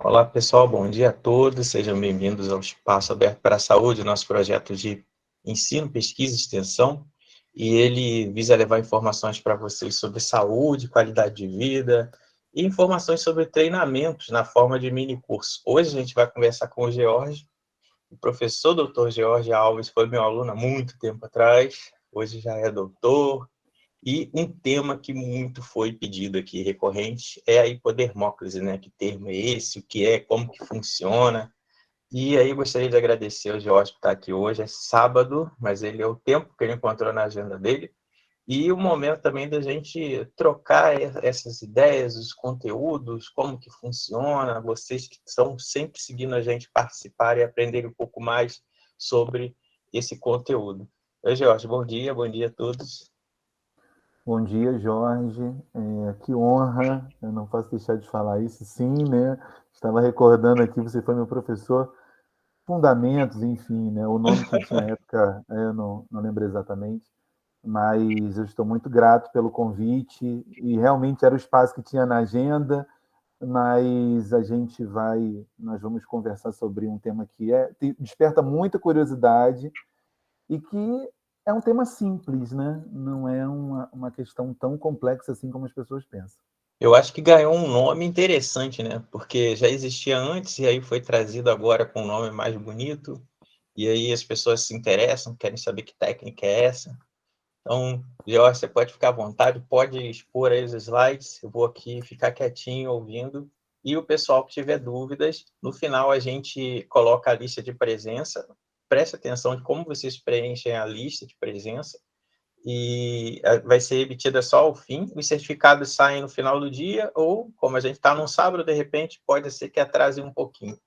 Olá, pessoal, bom dia a todos. Sejam bem-vindos ao Espaço Aberto para a Saúde, nosso projeto de ensino, pesquisa e extensão. E ele visa levar informações para vocês sobre saúde, qualidade de vida e informações sobre treinamentos na forma de mini curso. Hoje a gente vai conversar com o George. O professor Dr. George Alves foi meu aluno há muito tempo atrás. Hoje já é doutor. E um tema que muito foi pedido aqui, recorrente, é a hipodermóclise, né? Que termo é esse? O que é? Como que funciona? E aí gostaria de agradecer ao Jorge por estar aqui hoje. É sábado, mas ele é o tempo que ele encontrou na agenda dele. E o momento também da gente trocar essas ideias, os conteúdos, como que funciona, vocês que estão sempre seguindo a gente participar e aprender um pouco mais sobre esse conteúdo. Oi, Jorge, bom dia a todos. Bom dia, Jorge. Que honra, eu não posso deixar de falar isso, sim, né? Estava recordando aqui, você foi meu professor, Fundamentos, enfim, né? O nome que tinha à época, eu não lembro exatamente, mas eu estou muito grato pelo convite e realmente era o espaço que tinha na agenda, mas nós vamos conversar sobre um tema que desperta muita curiosidade e que é um tema simples, né? Não é uma questão tão complexa assim como as pessoas pensam. Eu acho que ganhou um nome interessante, né? Porque já existia antes e aí foi trazido agora com um nome mais bonito. E aí as pessoas se interessam, querem saber que técnica é essa. Então, Jorge, você pode ficar à vontade, pode expor aí os slides. Eu vou aqui ficar quietinho ouvindo. E o pessoal que tiver dúvidas, no final a gente coloca a lista de presença. Preste atenção de como vocês preenchem a lista de presença e vai ser emitida só ao fim. Os certificados saem no final do dia, ou, como a gente está num sábado, de repente, pode ser que atrase um pouquinho.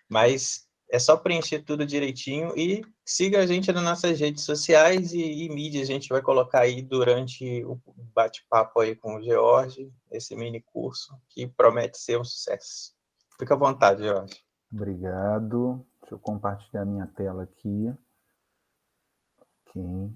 Mas é só preencher tudo direitinho e siga a gente nas nossas redes sociais e mídias. A gente vai colocar aí durante o bate-papo aí com o George, esse mini curso, que promete ser um sucesso. Fica à vontade, George. Obrigado. Deixa eu compartilhar minha tela aqui. Ok.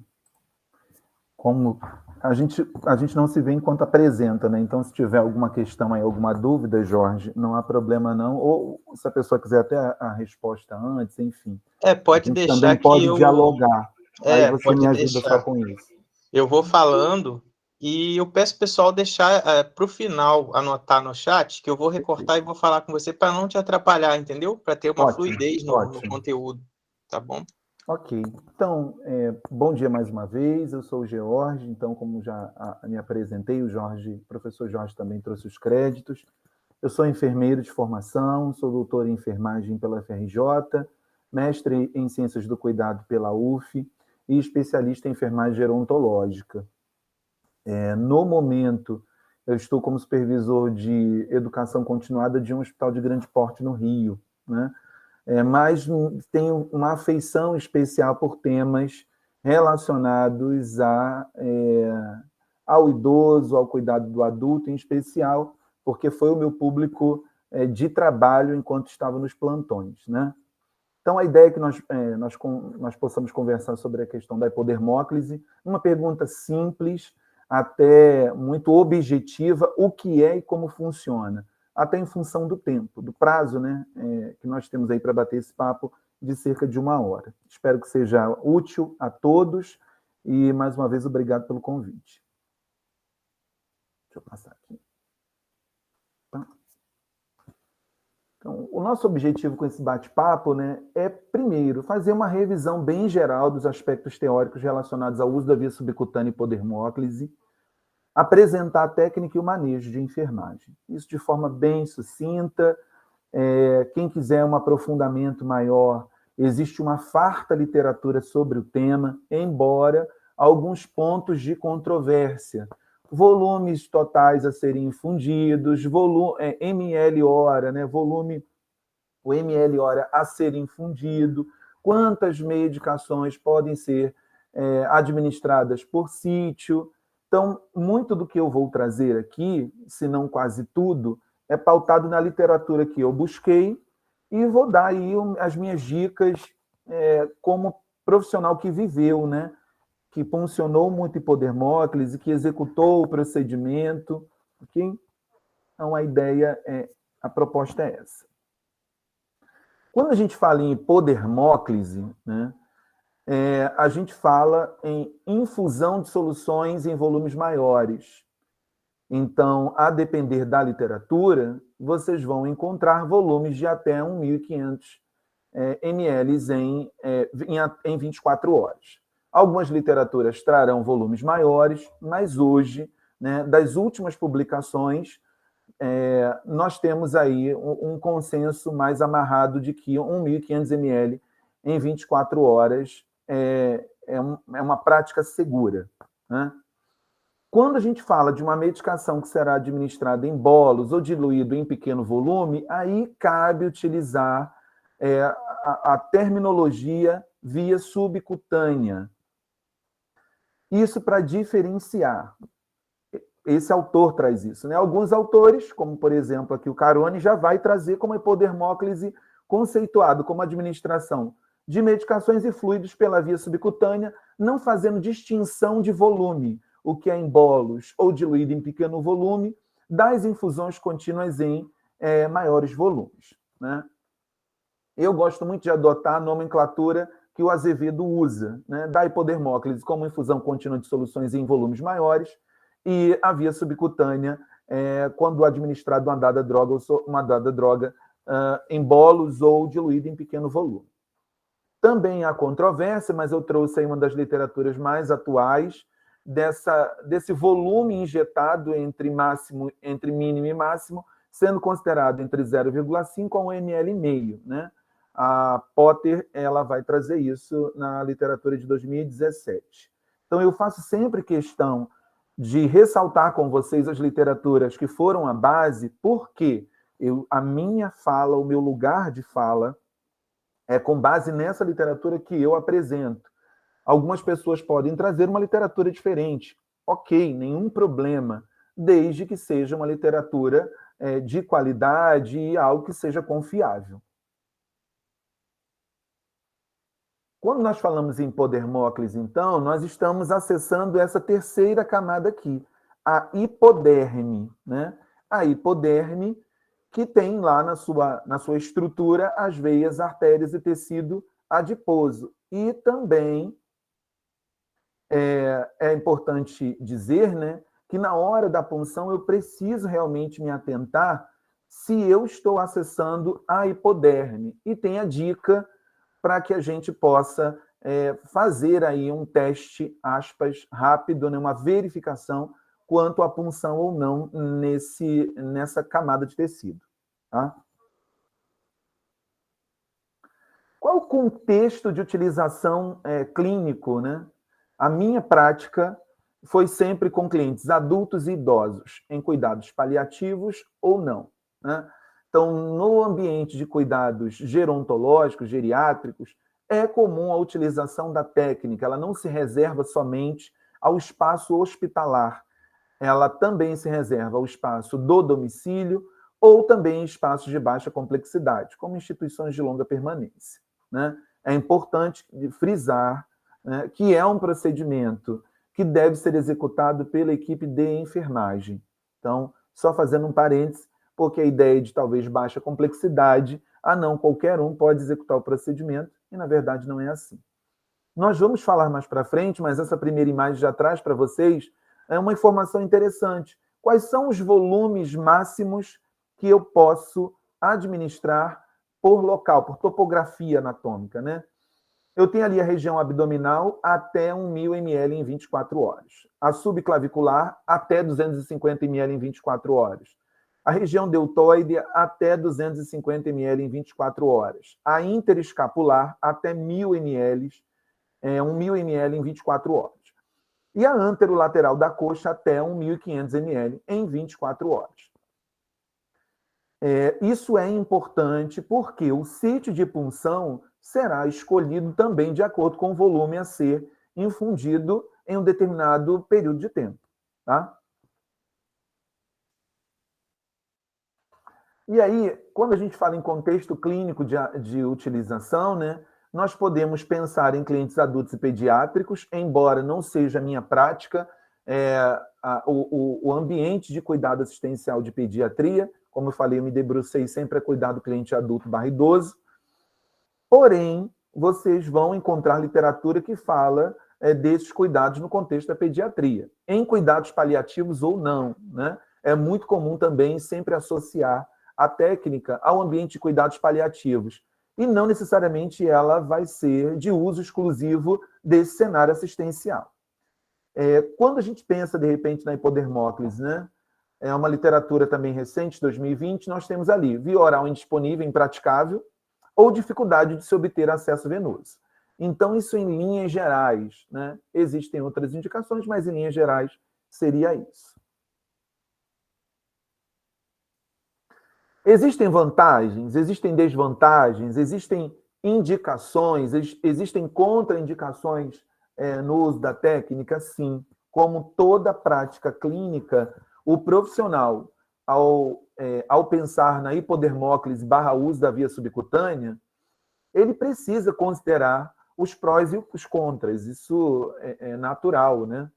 Como a gente não se vê enquanto apresenta, né? Então, se tiver alguma questão aí, alguma dúvida, Jorge, não há problema não. Ou se a pessoa quiser até a resposta antes, enfim. A Pode gente deixar também que pode eu... dialogar. Aí você me Pode ajuda só deixar. com isso. Eu vou falando e eu peço o pessoal deixar para o final anotar no chat, que eu vou recortar e vou falar com você para não te atrapalhar, entendeu? Para ter uma Ótimo, fluidez no ótimo. conteúdo, tá bom? Ok, então, bom dia mais uma vez, eu sou o George, então, como já me apresentei, o professor Jorge também trouxe os créditos. Eu sou enfermeiro de formação, sou doutor em enfermagem pela FRJ, mestre em ciências do cuidado pela UF e especialista em enfermagem gerontológica. No momento, eu estou como supervisor de educação continuada de um hospital de grande porte no Rio, né? Mas tenho uma afeição especial por temas relacionados ao idoso, ao cuidado do adulto, em especial, porque foi o meu público de trabalho enquanto estava nos plantões, né? Então, a ideia é que nós possamos conversar sobre a questão da hipodermóclise, uma pergunta simples, até muito objetiva, o que é e como funciona, até em função do tempo, do prazo, né, que nós temos aí para bater esse papo de cerca de 1 hora. Espero que seja útil a todos e, mais uma vez, obrigado pelo convite. Deixa eu passar aqui. Então, o nosso objetivo com esse bate-papo, né, é, primeiro, fazer uma revisão bem geral dos aspectos teóricos relacionados ao uso da via subcutânea hipodermóclise, apresentar a técnica e o manejo de enfermagem. Isso de forma bem sucinta. Quem quiser um aprofundamento maior, existe uma farta literatura sobre o tema, embora alguns pontos de controvérsia. Volumes totais a serem infundidos, ml hora, né? O ml hora a ser infundido, quantas medicações podem ser administradas por sítio. Então, muito do que eu vou trazer aqui, se não quase tudo, é pautado na literatura que eu busquei e vou dar aí as minhas dicas como profissional que viveu, né? Que funcionou muito hipodermóclise, que executou o procedimento, ok? Então, a proposta é essa. Quando a gente fala em hipodermóclise, né, a gente fala em infusão de soluções em volumes maiores. Então, a depender da literatura, vocês vão encontrar volumes de até 1.500 ml em 24 horas. Algumas literaturas trarão volumes maiores, mas hoje, né, das últimas publicações, nós temos aí um consenso mais amarrado de que 1.500 ml em 24 horas é uma prática segura, né? Quando a gente fala de uma medicação que será administrada em bolos ou diluído em pequeno volume, aí cabe utilizar a terminologia via subcutânea. Isso para diferenciar. Esse autor traz isso, né? Alguns autores, como por exemplo aqui o Carone, já vai trazer como hipodermóclise conceituado como administração de medicações e fluidos pela via subcutânea, não fazendo distinção de volume, o que é em bolos ou diluído em pequeno volume, das infusões contínuas em maiores volumes, né? Eu gosto muito de adotar a nomenclatura que o Azevedo usa, né, da hipodermóclise como infusão contínua de soluções em volumes maiores e a via subcutânea quando administrado uma dada droga em bolos ou diluída em pequeno volume. Também há controvérsia, mas eu trouxe aí uma das literaturas mais atuais desse volume injetado entre mínimo e máximo, sendo considerado entre 0,5 a 1,5 ml, né? A Potter ela vai trazer isso na literatura de 2017. Então, eu faço sempre questão de ressaltar com vocês as literaturas que foram a base, porque a minha fala, o meu lugar de fala, é com base nessa literatura que eu apresento. Algumas pessoas podem trazer uma literatura diferente. Ok, nenhum problema, desde que seja uma literatura de qualidade e algo que seja confiável. Quando nós falamos em hipodermóclise, então, nós estamos acessando essa terceira camada aqui, a hipoderme, né? A hipoderme, que tem lá na sua estrutura as veias, artérias e tecido adiposo. E também é importante dizer, né, que na hora da punção eu preciso realmente me atentar se eu estou acessando a hipoderme. E tem a dica para que a gente possa fazer aí um teste, aspas, rápido, né, uma verificação quanto à punção ou não nessa camada de tecido. Tá? Qual o contexto de utilização clínico, né? A minha prática foi sempre com clientes adultos e idosos, em cuidados paliativos ou não, né? Então, no ambiente de cuidados gerontológicos, geriátricos, é comum a utilização da técnica, ela não se reserva somente ao espaço hospitalar, ela também se reserva ao espaço do domicílio ou também espaços de baixa complexidade, como instituições de longa permanência, né? É importante frisar, né, que é um procedimento que deve ser executado pela equipe de enfermagem. Então, só fazendo um parênteses, porque a ideia de talvez baixa complexidade, não, qualquer um pode executar o procedimento, e na verdade não é assim. Nós vamos falar mais para frente, mas essa primeira imagem já traz para vocês uma informação interessante. Quais são os volumes máximos que eu posso administrar por local, por topografia anatômica, né? Eu tenho ali a região abdominal até 1.000 ml em 24 horas. A subclavicular até 250 ml em 24 horas. A região deltoide até 250 ml em 24 horas. A interescapular até 1.000 ml, 1.000 ml em 24 horas. E a anterolateral da coxa até 1.500 ml em 24 horas. Isso é importante porque o sítio de punção será escolhido também de acordo com o volume a ser infundido em um determinado período de tempo. Tá? E aí, quando a gente fala em contexto clínico de utilização, né, nós podemos pensar em clientes adultos e pediátricos, embora não seja a minha prática, o ambiente de cuidado assistencial de pediatria, como eu falei, eu me debrucei sempre a cuidar do cliente adulto / idoso, Porém, vocês vão encontrar literatura que fala desses cuidados no contexto da pediatria, em cuidados paliativos ou não, né? É muito comum também sempre associar a técnica ao ambiente de cuidados paliativos, e não necessariamente ela vai ser de uso exclusivo desse cenário assistencial. Quando a gente pensa, de repente, na hipodermóclise, né? É uma literatura também recente, 2020, nós temos ali via oral indisponível, impraticável, ou dificuldade de se obter acesso venoso. Então, isso em linhas gerais, né? Existem outras indicações, mas em linhas gerais seria isso. Existem vantagens, existem desvantagens, existem indicações, existem contraindicações no uso da técnica? Sim. Como toda prática clínica, o profissional, ao pensar na hipodermóclise / uso da via subcutânea, ele precisa considerar os prós e os contras. Isso é natural, né?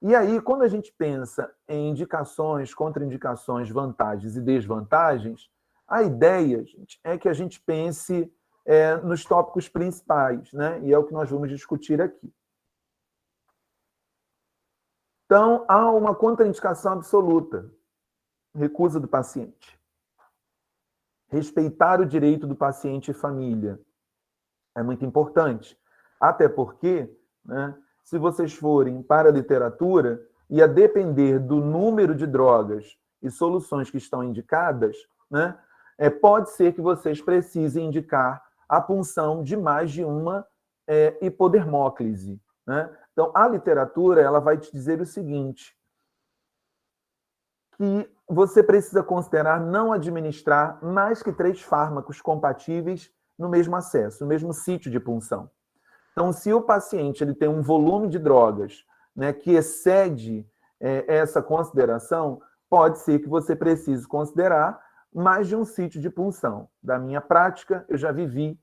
E aí, quando a gente pensa em indicações, contraindicações, vantagens e desvantagens, a ideia, gente, é que a gente pense nos tópicos principais, né? E é o que nós vamos discutir aqui. Então, há uma contraindicação absoluta: recusa do paciente. Respeitar o direito do paciente e família é muito importante, até porque, né, se vocês forem para a literatura, e a depender do número de drogas e soluções que estão indicadas, né, pode ser que vocês precisem indicar a punção de mais de uma hipodermóclise, né? Então, a literatura ela vai te dizer o seguinte, que você precisa considerar não administrar mais que 3 fármacos compatíveis no mesmo acesso, no mesmo sítio de punção. Então, se o paciente ele tem um volume de drogas, né, que excede essa consideração, pode ser que você precise considerar mais de um sítio de punção. Da minha prática, eu já vivi,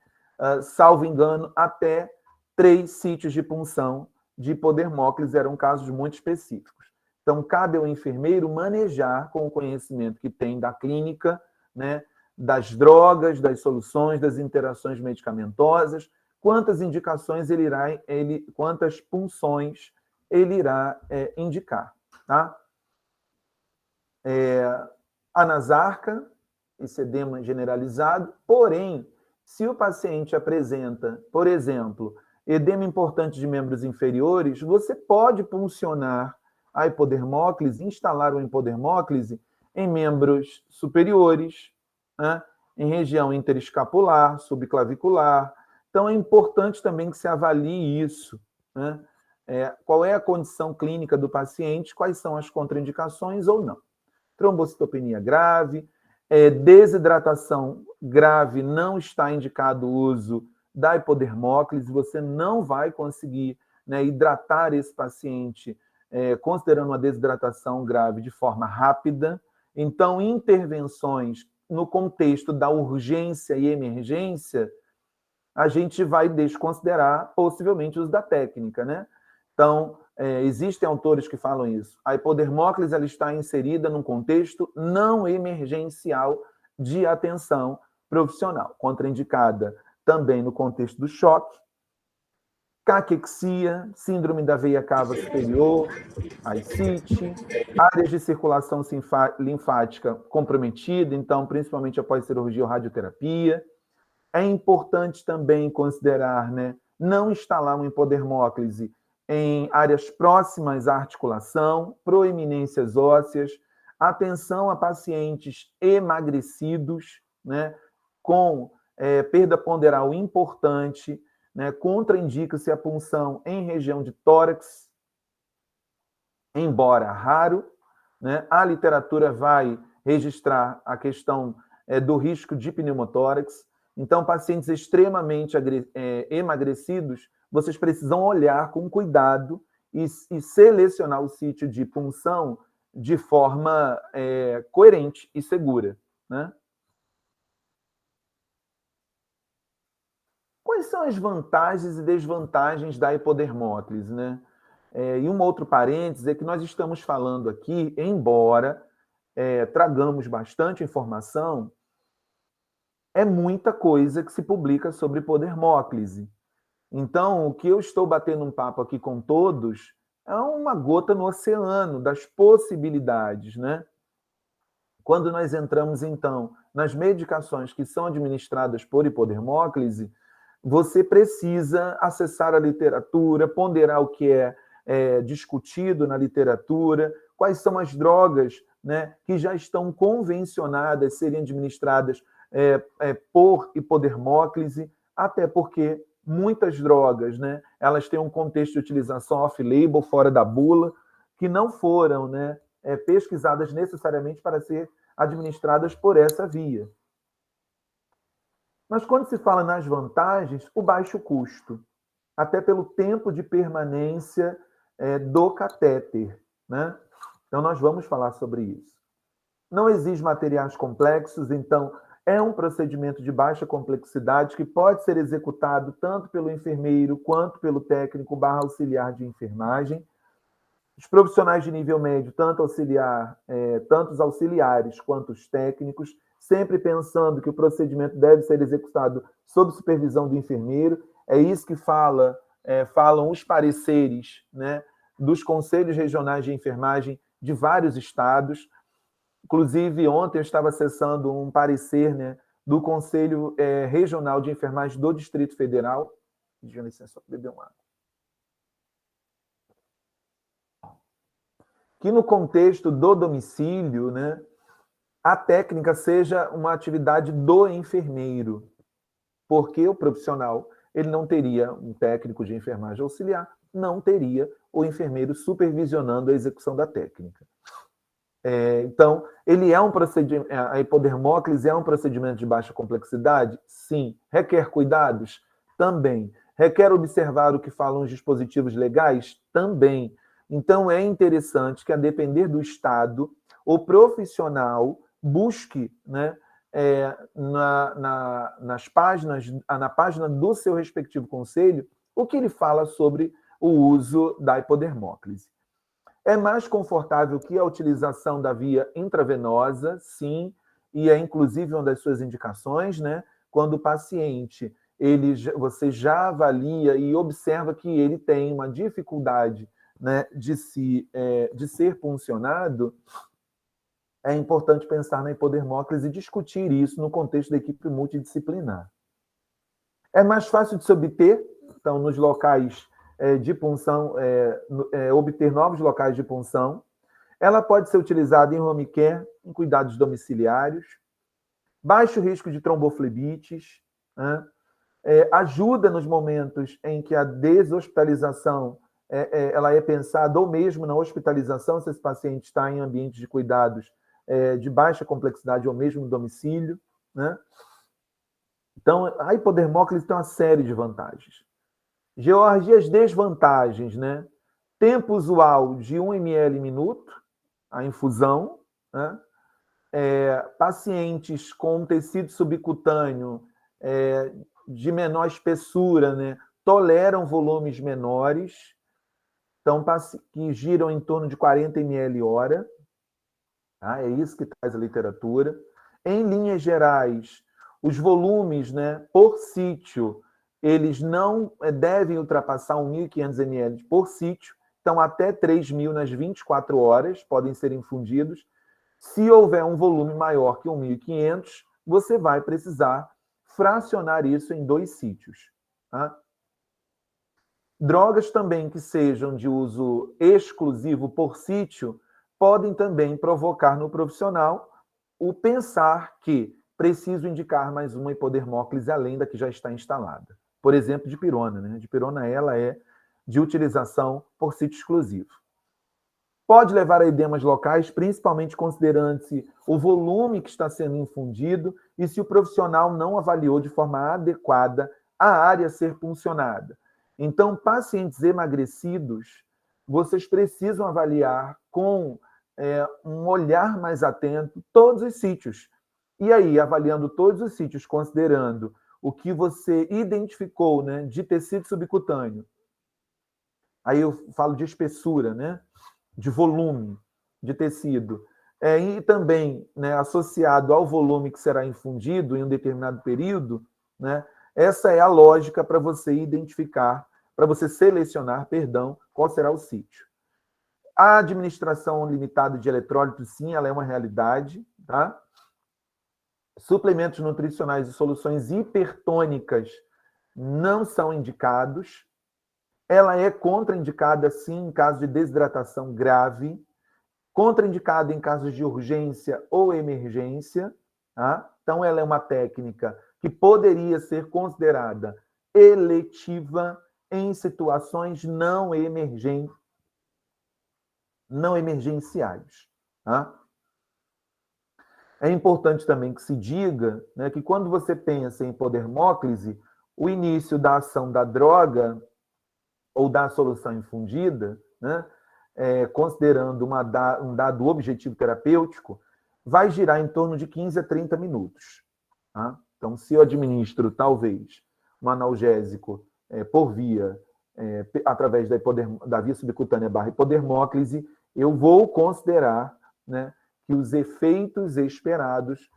salvo engano, até 3 sítios de punção de hipodermóclise, eram casos muito específicos. Então, cabe ao enfermeiro manejar, com o conhecimento que tem da clínica, né, das drogas, das soluções, das interações medicamentosas, quantas indicações quantas punções ele irá indicar. Tá? Anasarca, esse edema generalizado, porém, se o paciente apresenta, por exemplo, edema importante de membros inferiores, você pode puncionar a hipodermóclise, instalar uma hipodermóclise em membros superiores, né, em região interescapular, subclavicular. Então, é importante também que se avalie isso, né? Qual é a condição clínica do paciente, quais são as contraindicações ou não. Trombocitopenia grave, desidratação grave, não está indicado o uso da hipodermóclise, você não vai conseguir, né, hidratar esse paciente considerando uma desidratação grave de forma rápida. Então, intervenções no contexto da urgência e emergência, a gente vai desconsiderar possivelmente o uso da técnica, né? Então, existem autores que falam isso. A hipodermóclise ela está inserida num contexto não emergencial de atenção profissional, contraindicada também no contexto do choque, caquexia, síndrome da veia cava superior, ascite, áreas de circulação linfática comprometida, então, principalmente após cirurgia ou radioterapia. É importante também considerar, né, não instalar uma hipodermóclise em áreas próximas à articulação, proeminências ósseas, atenção a pacientes emagrecidos, né, com perda ponderal importante, né, contraindica-se a punção em região de tórax, embora raro, né, a literatura vai registrar a questão do risco de pneumotórax. Então, pacientes extremamente emagrecidos, vocês precisam olhar com cuidado e selecionar o sítio de punção de forma coerente e segura, né? Quais são as vantagens e desvantagens da hipodermóclise, né? E um outro parênteses é que nós estamos falando aqui, embora tragamos bastante informação, é muita coisa que se publica sobre hipodermóclise. Então, o que eu estou batendo um papo aqui com todos é uma gota no oceano das possibilidades, né? Quando nós entramos, então, nas medicações que são administradas por hipodermóclise, você precisa acessar a literatura, ponderar o que é discutido na literatura, quais são as drogas, né, que já estão convencionadas serem administradas por hipodermóclise, até porque muitas drogas, né, elas têm um contexto de utilização off-label, fora da bula, que não foram, né, pesquisadas necessariamente para ser administradas por essa via. Mas quando se fala nas vantagens, o baixo custo, até pelo tempo de permanência do catéter, né? Então, nós vamos falar sobre isso. Não exige materiais complexos, então é um procedimento de baixa complexidade que pode ser executado tanto pelo enfermeiro quanto pelo técnico / auxiliar de enfermagem. Os profissionais de nível médio, tanto os auxiliares quanto os técnicos, sempre pensando que o procedimento deve ser executado sob supervisão do enfermeiro. É isso que falam os pareceres, né, dos conselhos regionais de enfermagem de vários estados. Inclusive, ontem eu estava acessando um parecer, né, do Conselho Regional de Enfermagem do Distrito Federal. Pedindo licença, só beber uma água. Que no contexto do domicílio, né, a técnica seja uma atividade do enfermeiro, porque o profissional ele não teria um técnico de enfermagem auxiliar, não teria o enfermeiro supervisionando a execução da técnica. Então, ele é um procedimento, a hipodermóclise é um procedimento de baixa complexidade? Sim. Requer cuidados? Também. Requer observar o que falam os dispositivos legais? Também. Então, é interessante que, a depender do estado, o profissional busque, né, na página do seu respectivo conselho o que ele fala sobre o uso da hipodermóclise. É mais confortável que a utilização da via intravenosa, sim, e é inclusive uma das suas indicações, né? Quando o paciente, você já avalia e observa que ele tem uma dificuldade, né, de ser puncionado, é importante pensar na hipodermóclise e discutir isso no contexto da equipe multidisciplinar. É mais fácil de se obter, então, nos locais de punção, obter novos locais de punção. Ela pode ser utilizada em home care, em cuidados domiciliários. Baixo risco de tromboflebites, né? Ajuda nos momentos em que a deshospitalização ela é pensada, ou mesmo na hospitalização, se esse paciente está em ambiente de cuidados de baixa complexidade, ou mesmo no domicílio, né? Então, a hipodermóclise tem uma série de vantagens. George, as desvantagens, né? Tempo usual de 1 ml minuto, a infusão, né? Pacientes com tecido subcutâneo de menor espessura, né, toleram volumes menores, então, que giram em torno de 40 ml hora. Tá? É isso que traz a literatura. Em linhas gerais, os volumes, né, por sítio, eles não devem ultrapassar 1.500 ml por sítio, então até 3.000 nas 24 horas podem ser infundidos. Se houver um volume maior que 1.500, você vai precisar fracionar isso em 2 sítios. Tá? Drogas também que sejam de uso exclusivo por sítio podem também provocar no profissional o pensar que preciso indicar mais uma hipodermóclise além da que já está instalada. Por exemplo, dipirona, né? Dipirona, ela é de utilização por sítio exclusivo. Pode levar a edemas locais, principalmente considerando-se o volume que está sendo infundido e se o profissional não avaliou de forma adequada a área a ser puncionada. Então, pacientes emagrecidos, vocês precisam avaliar com um olhar mais atento todos os sítios. E aí, avaliando todos os sítios, considerando o que você identificou, né, de tecido subcutâneo, aí eu falo de espessura, né, de volume de tecido, E também, né, associado ao volume que será infundido em um determinado período, né, essa é a lógica para você identificar, para você selecionar, perdão, qual será o sítio. A administração limitada de eletrólitos, sim, ela é uma realidade, tá? Suplementos nutricionais e soluções hipertônicas não são indicados. Ela é contraindicada, sim, em caso de desidratação grave, contraindicada em casos de urgência ou emergência. Tá? Então, ela é uma técnica que poderia ser considerada eletiva em situações não emergenciais. Tá? É importante também que se diga, né, que quando você pensa em hipodermóclise, o início da ação da droga ou da solução infundida, né, considerando um dado objetivo terapêutico, vai girar em torno de 15 a 30 minutos. Tá? Então, se eu administro, talvez, um analgésico por via, através da via subcutânea / hipodermóclise, eu vou considerar, né, que os efeitos esperados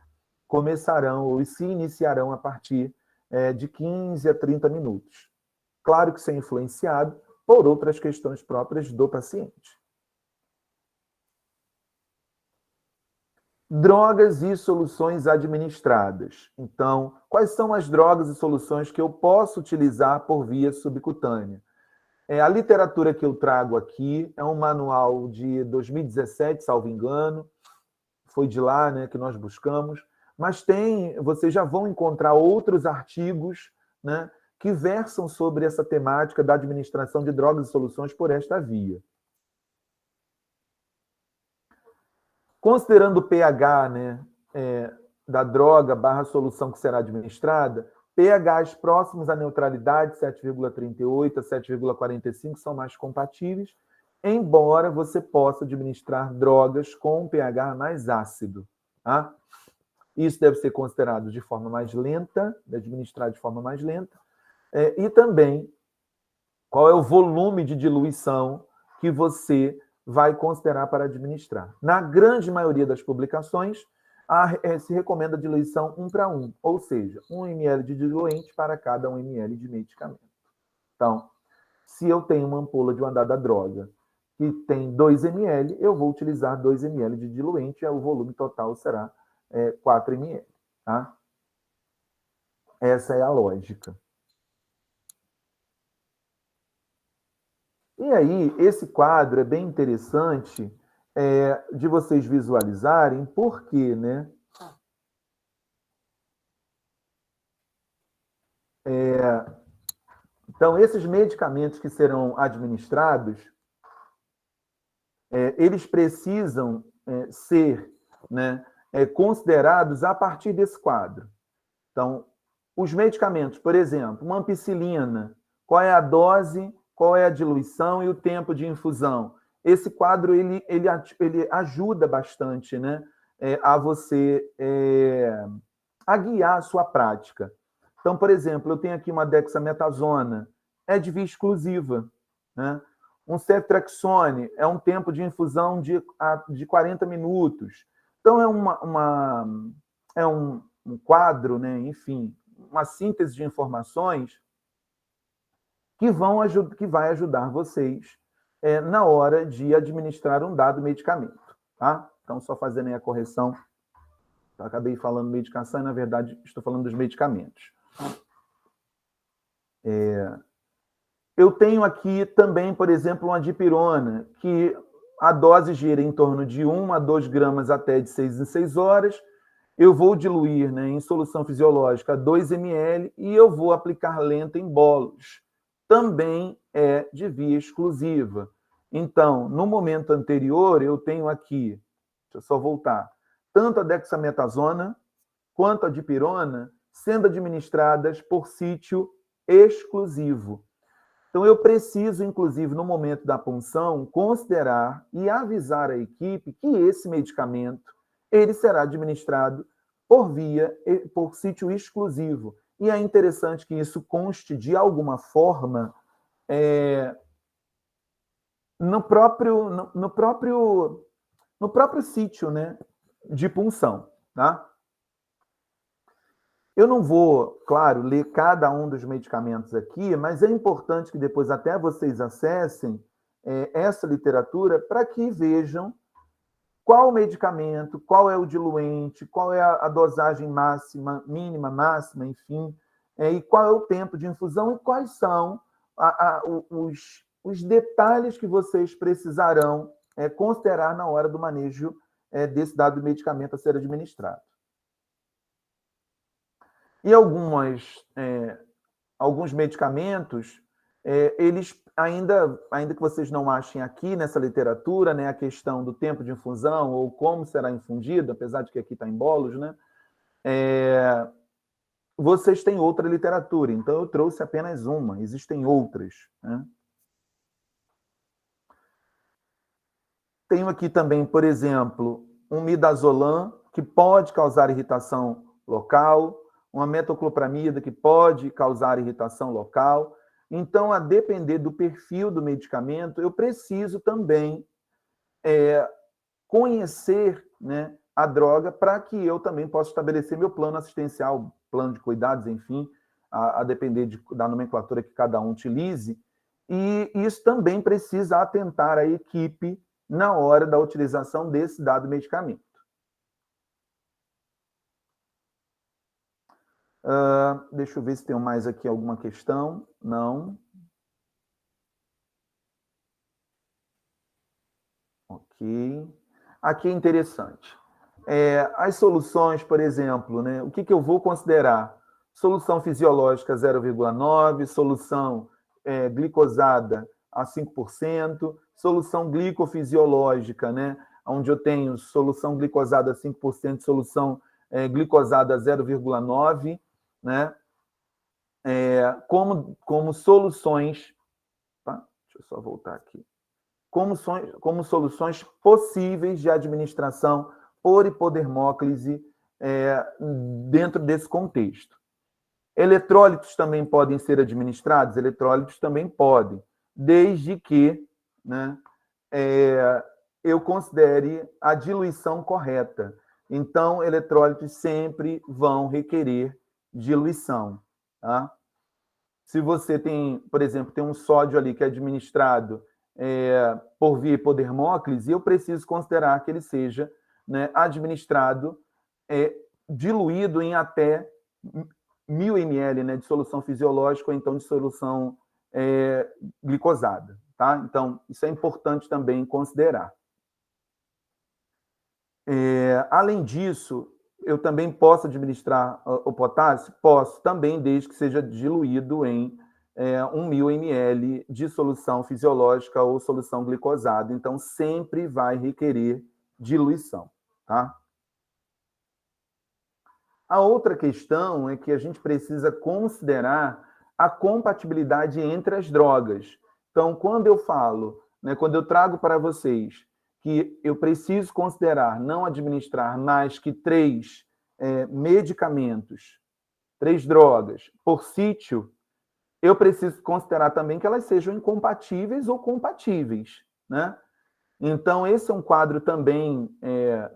começarão ou se iniciarão a partir de 15 a 30 minutos. Claro que ser influenciado por outras questões próprias do paciente. Drogas e soluções administradas. Então, quais são as drogas e soluções que eu posso utilizar por via subcutânea? A literatura que eu trago aqui é um manual de 2017, salvo engano, foi de lá, né, que nós buscamos, mas vocês já vão encontrar outros artigos, né, que versam sobre essa temática da administração de drogas e soluções por esta via. Considerando o pH, né, da droga / solução que será administrada, pHs próximos à neutralidade, 7,38 a 7,45, são mais compatíveis, embora você possa administrar drogas com um pH mais ácido. Tá? Isso deve ser considerado de forma mais lenta, administrado de forma mais lenta, e também qual é o volume de diluição que você vai considerar para administrar. Na grande maioria das publicações, se recomenda a diluição 1:1, ou seja, 1 ml de diluente para cada 1 ml de medicamento. Então, se eu tenho uma ampola de uma dada droga que tem 2 ml, eu vou utilizar 2 ml de diluente, o volume total será 4 ml. Tá? Essa é a lógica. E aí, esse quadro é bem interessante de vocês visualizarem, porque, né? Então, esses medicamentos que serão administrados, eles precisam ser, né, considerados a partir desse quadro. Então, os medicamentos, por exemplo, uma ampicilina, qual é a dose, qual é a diluição e o tempo de infusão? Esse quadro ele ajuda bastante, né, a você a guiar a sua prática. Então, por exemplo, eu tenho aqui uma dexametasona, é de via exclusiva, né? Um ceftriaxone é um tempo de infusão de 40 minutos. Então, é um quadro, né? Enfim, uma síntese de informações que vai ajudar vocês na hora de administrar um dado medicamento. Tá? Então, só fazendo aí a correção, eu acabei falando medicação e, na verdade, estou falando dos medicamentos. Eu tenho aqui também, por exemplo, uma dipirona, que a dose gira em torno de 1 a 2 gramas até de 6 em 6 horas. Eu vou diluir, né, em solução fisiológica 2 ml e eu vou aplicar lenta em bolos. Também é de via exclusiva. Então, no momento anterior, eu tenho aqui, deixa eu só voltar, tanto a dexametasona quanto a dipirona sendo administradas por sítio exclusivo. Então, eu preciso, inclusive, no momento da punção, considerar e avisar a equipe que esse medicamento ele será administrado por sítio exclusivo. E é interessante que isso conste, de alguma forma, no próprio no próprio sítio, né, de punção, tá? Eu não vou, claro, ler cada um dos medicamentos aqui, mas é importante que depois até vocês acessem essa literatura para que vejam qual o medicamento, qual é o diluente, qual é a dosagem máxima, mínima, máxima, enfim, e qual é o tempo de infusão e quais são os detalhes que vocês precisarão considerar na hora do manejo desse dado medicamento a ser administrado. E alguns medicamentos, eles ainda que vocês não achem aqui nessa literatura, né, a questão do tempo de infusão ou como será infundido, apesar de que aqui está em bolos, né, vocês têm outra literatura, então eu trouxe apenas uma, existem outras, né? Tenho aqui também, por exemplo, um midazolam, que pode causar irritação local, uma metoclopramida, que pode causar irritação local. Então, a depender do perfil do medicamento, eu preciso também conhecer, né, a droga para que eu também possa estabelecer meu plano assistencial, plano de cuidados, enfim, a depender da nomenclatura que cada um utilize. E isso também precisa atentar a equipe na hora da utilização desse dado medicamento. Deixa eu ver se tem mais aqui alguma questão. Não. Ok. Aqui é interessante. As soluções, por exemplo, né, o que eu vou considerar? Solução fisiológica 0,9, solução glicosada a 5%, solução glicofisiológica, né, onde eu tenho solução glicosada a 5%, solução glicosada a 0,9%, né, como soluções... Tá? Deixa eu só voltar aqui. Como soluções possíveis de administração por hipodermóclise dentro desse contexto. Eletrólitos também podem ser administrados? Eletrólitos também podem, desde que, né, eu considere a diluição correta. Então, eletrólitos sempre vão requerer diluição. Tá? Se você tem, por exemplo, tem um sódio ali que é administrado por via hipodermóclise, eu preciso considerar que ele seja, né, administrado diluído em até 1.000 ml, né, de solução fisiológica ou então de solução glicosada. Tá? Então, isso é importante também considerar. Além disso, eu também posso administrar o potássio? Posso também, desde que seja diluído em 1.000 ml de solução fisiológica ou solução glicosada. Então, sempre vai requerer diluição. Tá? A outra questão é que a gente precisa considerar a compatibilidade entre as drogas. Então, quando eu falo, né, quando eu trago para vocês que eu preciso considerar não administrar mais que 3 medicamentos, 3 drogas por sítio, eu preciso considerar também que elas sejam incompatíveis ou compatíveis, né? Então, esse é um quadro também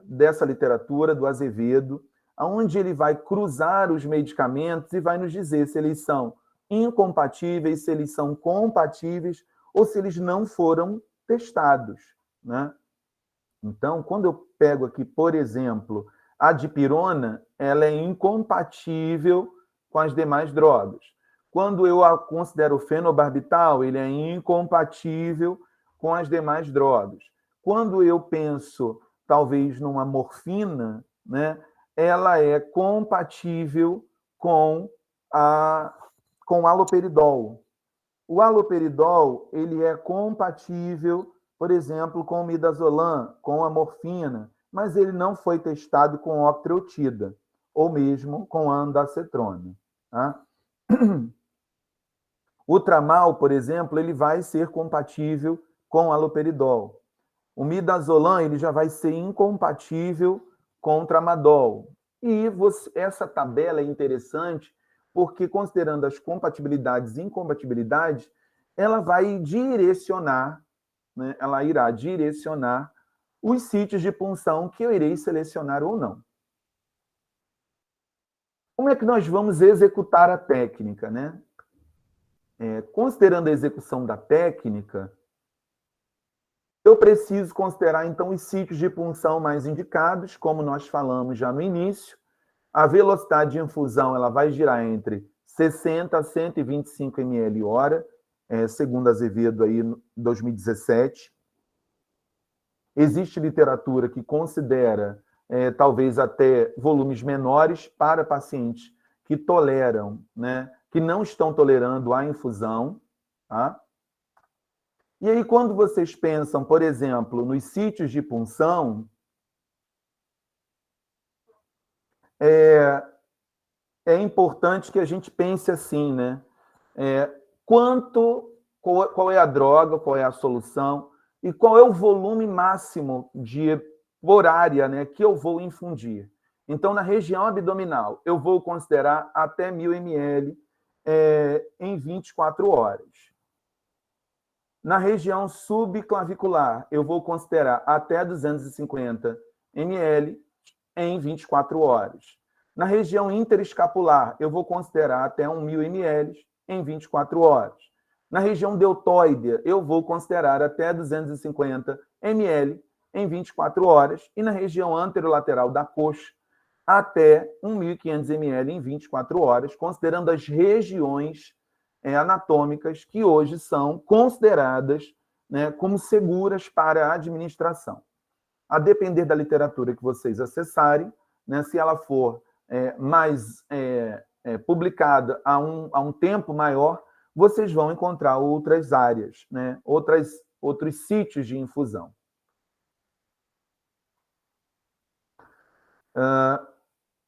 dessa literatura, do Azevedo, onde ele vai cruzar os medicamentos e vai nos dizer se eles são incompatíveis, se eles são compatíveis ou se eles não foram testados, né? Então, quando eu pego aqui, por exemplo, a dipirona, ela é incompatível com as demais drogas. Quando eu considero o fenobarbital, ele é incompatível com as demais drogas. Quando eu penso, talvez, numa morfina, né, ela é compatível com o haloperidol. O haloperidol, ele é compatível, por exemplo, com o midazolam, com a morfina, mas ele não foi testado com octreotida, ou mesmo com a andacetrona. Tá? O tramal, por exemplo, ele vai ser compatível com o haloperidol. O midazolam, ele já vai ser incompatível com o tramadol. E essa tabela é interessante porque, considerando as compatibilidades e incompatibilidades, ela vai direcionar, né, ela irá direcionar os sítios de punção que eu irei selecionar ou não. Como é que nós vamos executar a técnica, né? Considerando a execução da técnica, eu preciso considerar, então, os sítios de punção mais indicados, como nós falamos já no início. A velocidade de infusão ela vai girar entre 60 a 125 ml/hora, segundo Azevedo, aí, em 2017. Existe literatura que considera, talvez, até volumes menores para pacientes que toleram, né, que não estão tolerando a infusão. Tá? E aí, quando vocês pensam, por exemplo, nos sítios de punção, é importante que a gente pense assim, né? Qual é a droga, qual é a solução e qual é o volume máximo por área, né, que eu vou infundir. Então, na região abdominal, eu vou considerar até 1.000 ml em 24 horas. Na região subclavicular, eu vou considerar até 250 ml em 24 horas. Na região interescapular, eu vou considerar até 1.000 ml em 24 horas. Na região deltoide, eu vou considerar até 250 ml em 24 horas. E na região anterolateral da coxa, até 1.500 ml em 24 horas, considerando as regiões anatômicas que hoje são consideradas, né, como seguras para a administração. A depender da literatura que vocês acessarem, né, se ela for mais publicada há um tempo maior, vocês vão encontrar outras áreas, né, outros sítios de infusão.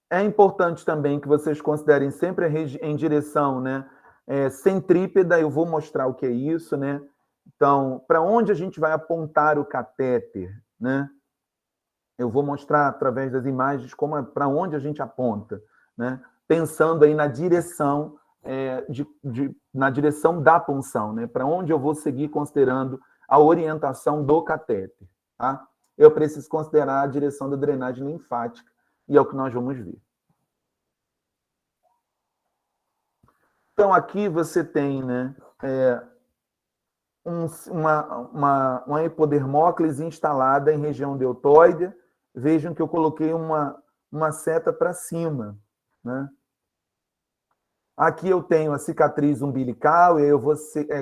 É importante também que vocês considerem sempre em direção, né, centrípeta. Eu vou mostrar o que é isso, né? Então, para onde a gente vai apontar o catéter, né? Eu vou mostrar através das imagens para onde a gente aponta, né? Pensando aí na direção na direção da punção, né? Para onde eu vou seguir considerando a orientação do catéter, tá? Eu preciso considerar a direção da drenagem linfática e é o que nós vamos ver. Então aqui você tem, né, uma hipodermóclise instalada em região deltoide. Vejam que eu coloquei uma seta para cima, né? Aqui eu tenho a cicatriz umbilical, e eu vou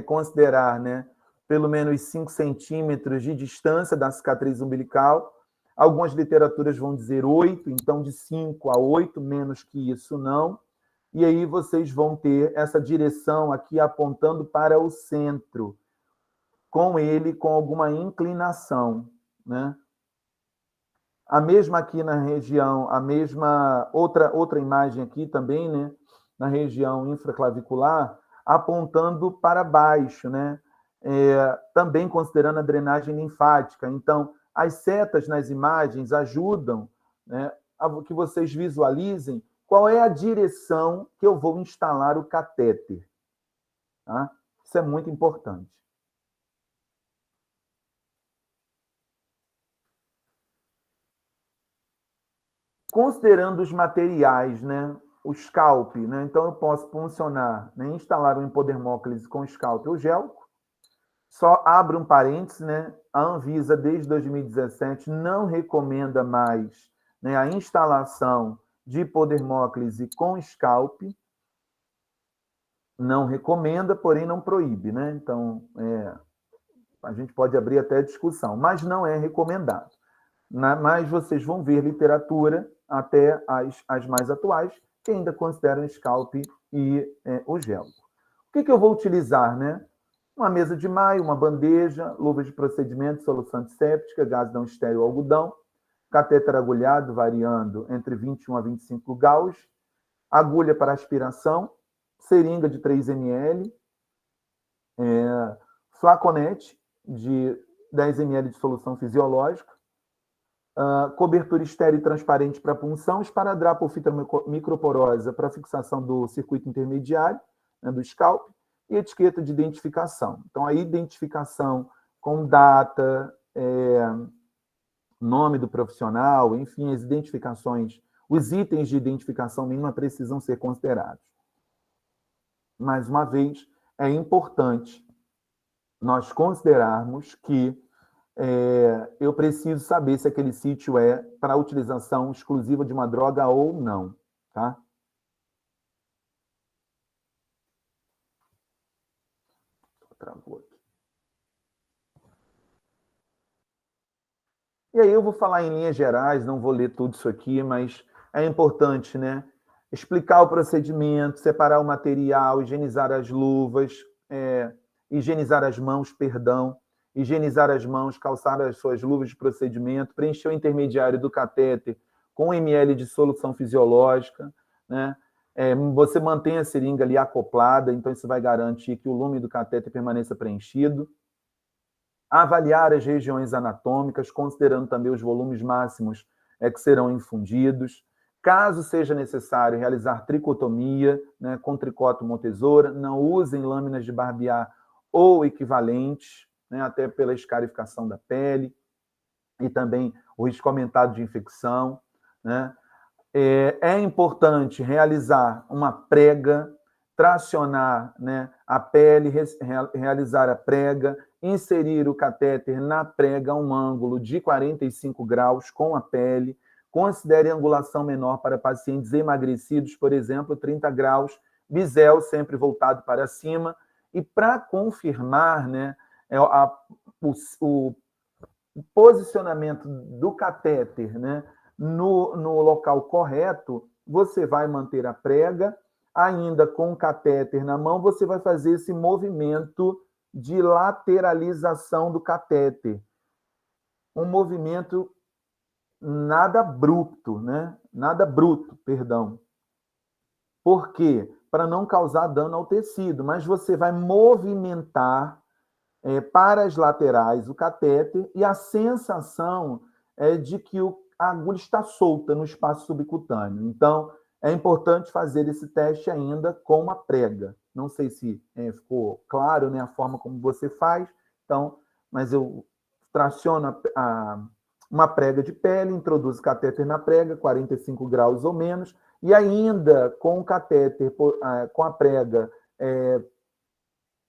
considerar, né, pelo menos 5 centímetros de distância da cicatriz umbilical. Algumas literaturas vão dizer 8, então de 5 a 8, menos que isso não. E aí vocês vão ter essa direção aqui apontando para o centro, com alguma inclinação, né? A mesma aqui na região, a mesma outra imagem aqui também, né, na região infraclavicular, apontando para baixo, né? Também considerando a drenagem linfática. Então, as setas nas imagens ajudam, né, a que vocês visualizem qual é a direção que eu vou instalar o catéter. Tá? Isso é muito importante. Considerando os materiais, né? O scalp, né? Então eu posso puncionar, né? Instalar um hipodermóclise com scalp ou gélco. Só abro um parênteses, né? A Anvisa, desde 2017, não recomenda mais, né, a instalação de hipodermóclise com scalp. Não recomenda, porém não proíbe, né? Então, a gente pode abrir até discussão, mas não é recomendado. Mas vocês vão ver literatura, até as mais atuais, que ainda consideram scalp e o gélco. O que eu vou utilizar, né? Uma mesa de maio, uma bandeja, luvas de procedimento, solução antisséptica, gás não estéril ou algodão, catéter agulhado variando entre 21 a 25 gauss, agulha para aspiração, seringa de 3 ml, flaconete de 10 ml de solução fisiológica, cobertura estéril e transparente para punção, esparadrapo ou fita microporosa para fixação do circuito intermediário, né, do scalp, e etiqueta de identificação. Então, a identificação com data, nome do profissional, enfim, as identificações, os itens de identificação mínima precisam ser considerados. Mais uma vez, é importante nós considerarmos que eu preciso saber se aquele sítio é para utilização exclusiva de uma droga ou não, tá? Travou aqui. E aí eu vou falar em linhas gerais, não vou ler tudo isso aqui, mas é importante, né? Explicar o procedimento, separar o material, higienizar as luvas, higienizar as mãos, perdão, higienizar as mãos, calçar as suas luvas de procedimento, preencher o intermediário do catéter com 1 ml de solução fisiológica, né? Você mantém a seringa ali acoplada, então isso vai garantir que o lume do catéter permaneça preenchido. Avaliar as regiões anatômicas, considerando também os volumes máximos que serão infundidos. Caso seja necessário realizar tricotomia, né, com tricoto ou tesoura, não usem lâminas de barbear ou equivalentes, né, até pela escarificação da pele e também o risco aumentado de infecção, né? É importante realizar uma prega, tracionar, né, a pele, realizar a prega, inserir o catéter na prega a um ângulo de 45 graus com a pele. Considere angulação menor para pacientes emagrecidos, por exemplo, 30 graus, bisel sempre voltado para cima. E para confirmar, né, o posicionamento do catéter, né, no local correto, você vai manter a prega, ainda com o catéter na mão, você vai fazer esse movimento de lateralização do catéter. Um movimento nada abrupto, né? Nada bruto, perdão. Por quê? Para não causar dano ao tecido, mas você vai movimentar para as laterais o catéter e a sensação é de que a agulha está solta no espaço subcutâneo. Então, é importante fazer esse teste ainda com uma prega. Não sei se ficou claro, né, a forma como você faz, então, mas eu traciono uma prega de pele, introduzo o catéter na prega, 45 graus ou menos, e ainda com o catéter, com a prega,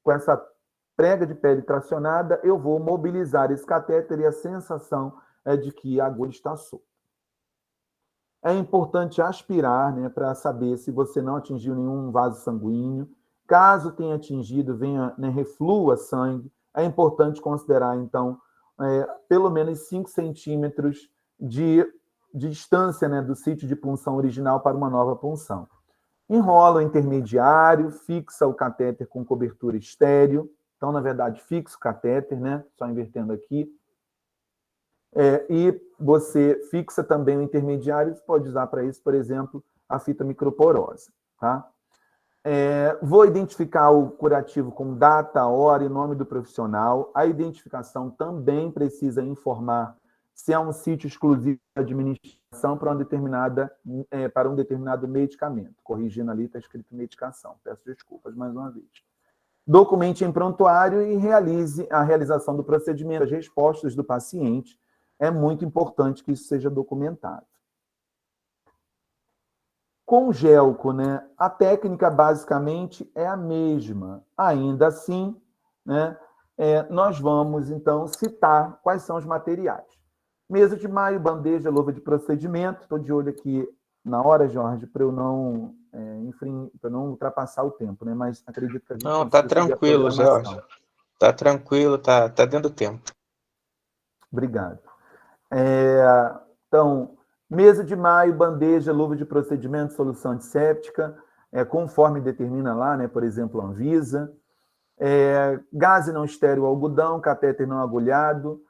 com essa prega de pele tracionada, eu vou mobilizar esse catéter e a sensação é de que a agulha está solta. É importante aspirar, né, para saber se você não atingiu nenhum vaso sanguíneo. Caso tenha atingido, reflua sangue, é importante considerar, então, pelo menos 5 centímetros de distância, né, do sítio de punção original para uma nova punção. Enrola o intermediário, fixa o catéter com cobertura estéreo. Então, na verdade, fixa o catéter, né? Só invertendo aqui. E você fixa também o intermediário, você pode usar para isso, por exemplo, a fita microporosa, tá? Vou identificar o curativo com data, hora e nome do profissional. A identificação também precisa informar se é um sítio exclusivo de administração para um determinado medicamento. Corrigindo ali, está escrito medicação. Peço desculpas mais uma vez. Documente em prontuário e realize a realização do procedimento. As respostas do paciente, é muito importante que isso seja documentado. Com o Gelco, né, a técnica basicamente é a mesma. Ainda assim, né, nós vamos, então, citar quais são os materiais. Mesa de maio, bandeja, luva de procedimento. Estou de olho aqui na hora, Jorge, para eu não, para não ultrapassar o tempo, né? Mas acredito que a gente não, tá tranquilo, Jorge. Tá tranquilo, tá dentro do tempo. Obrigado. Então, mesa de maio, bandeja, luva de procedimento, solução antisséptica, conforme determina lá, né? Por exemplo, a Anvisa. Gaze não estéril algodão, catéter não agulhado,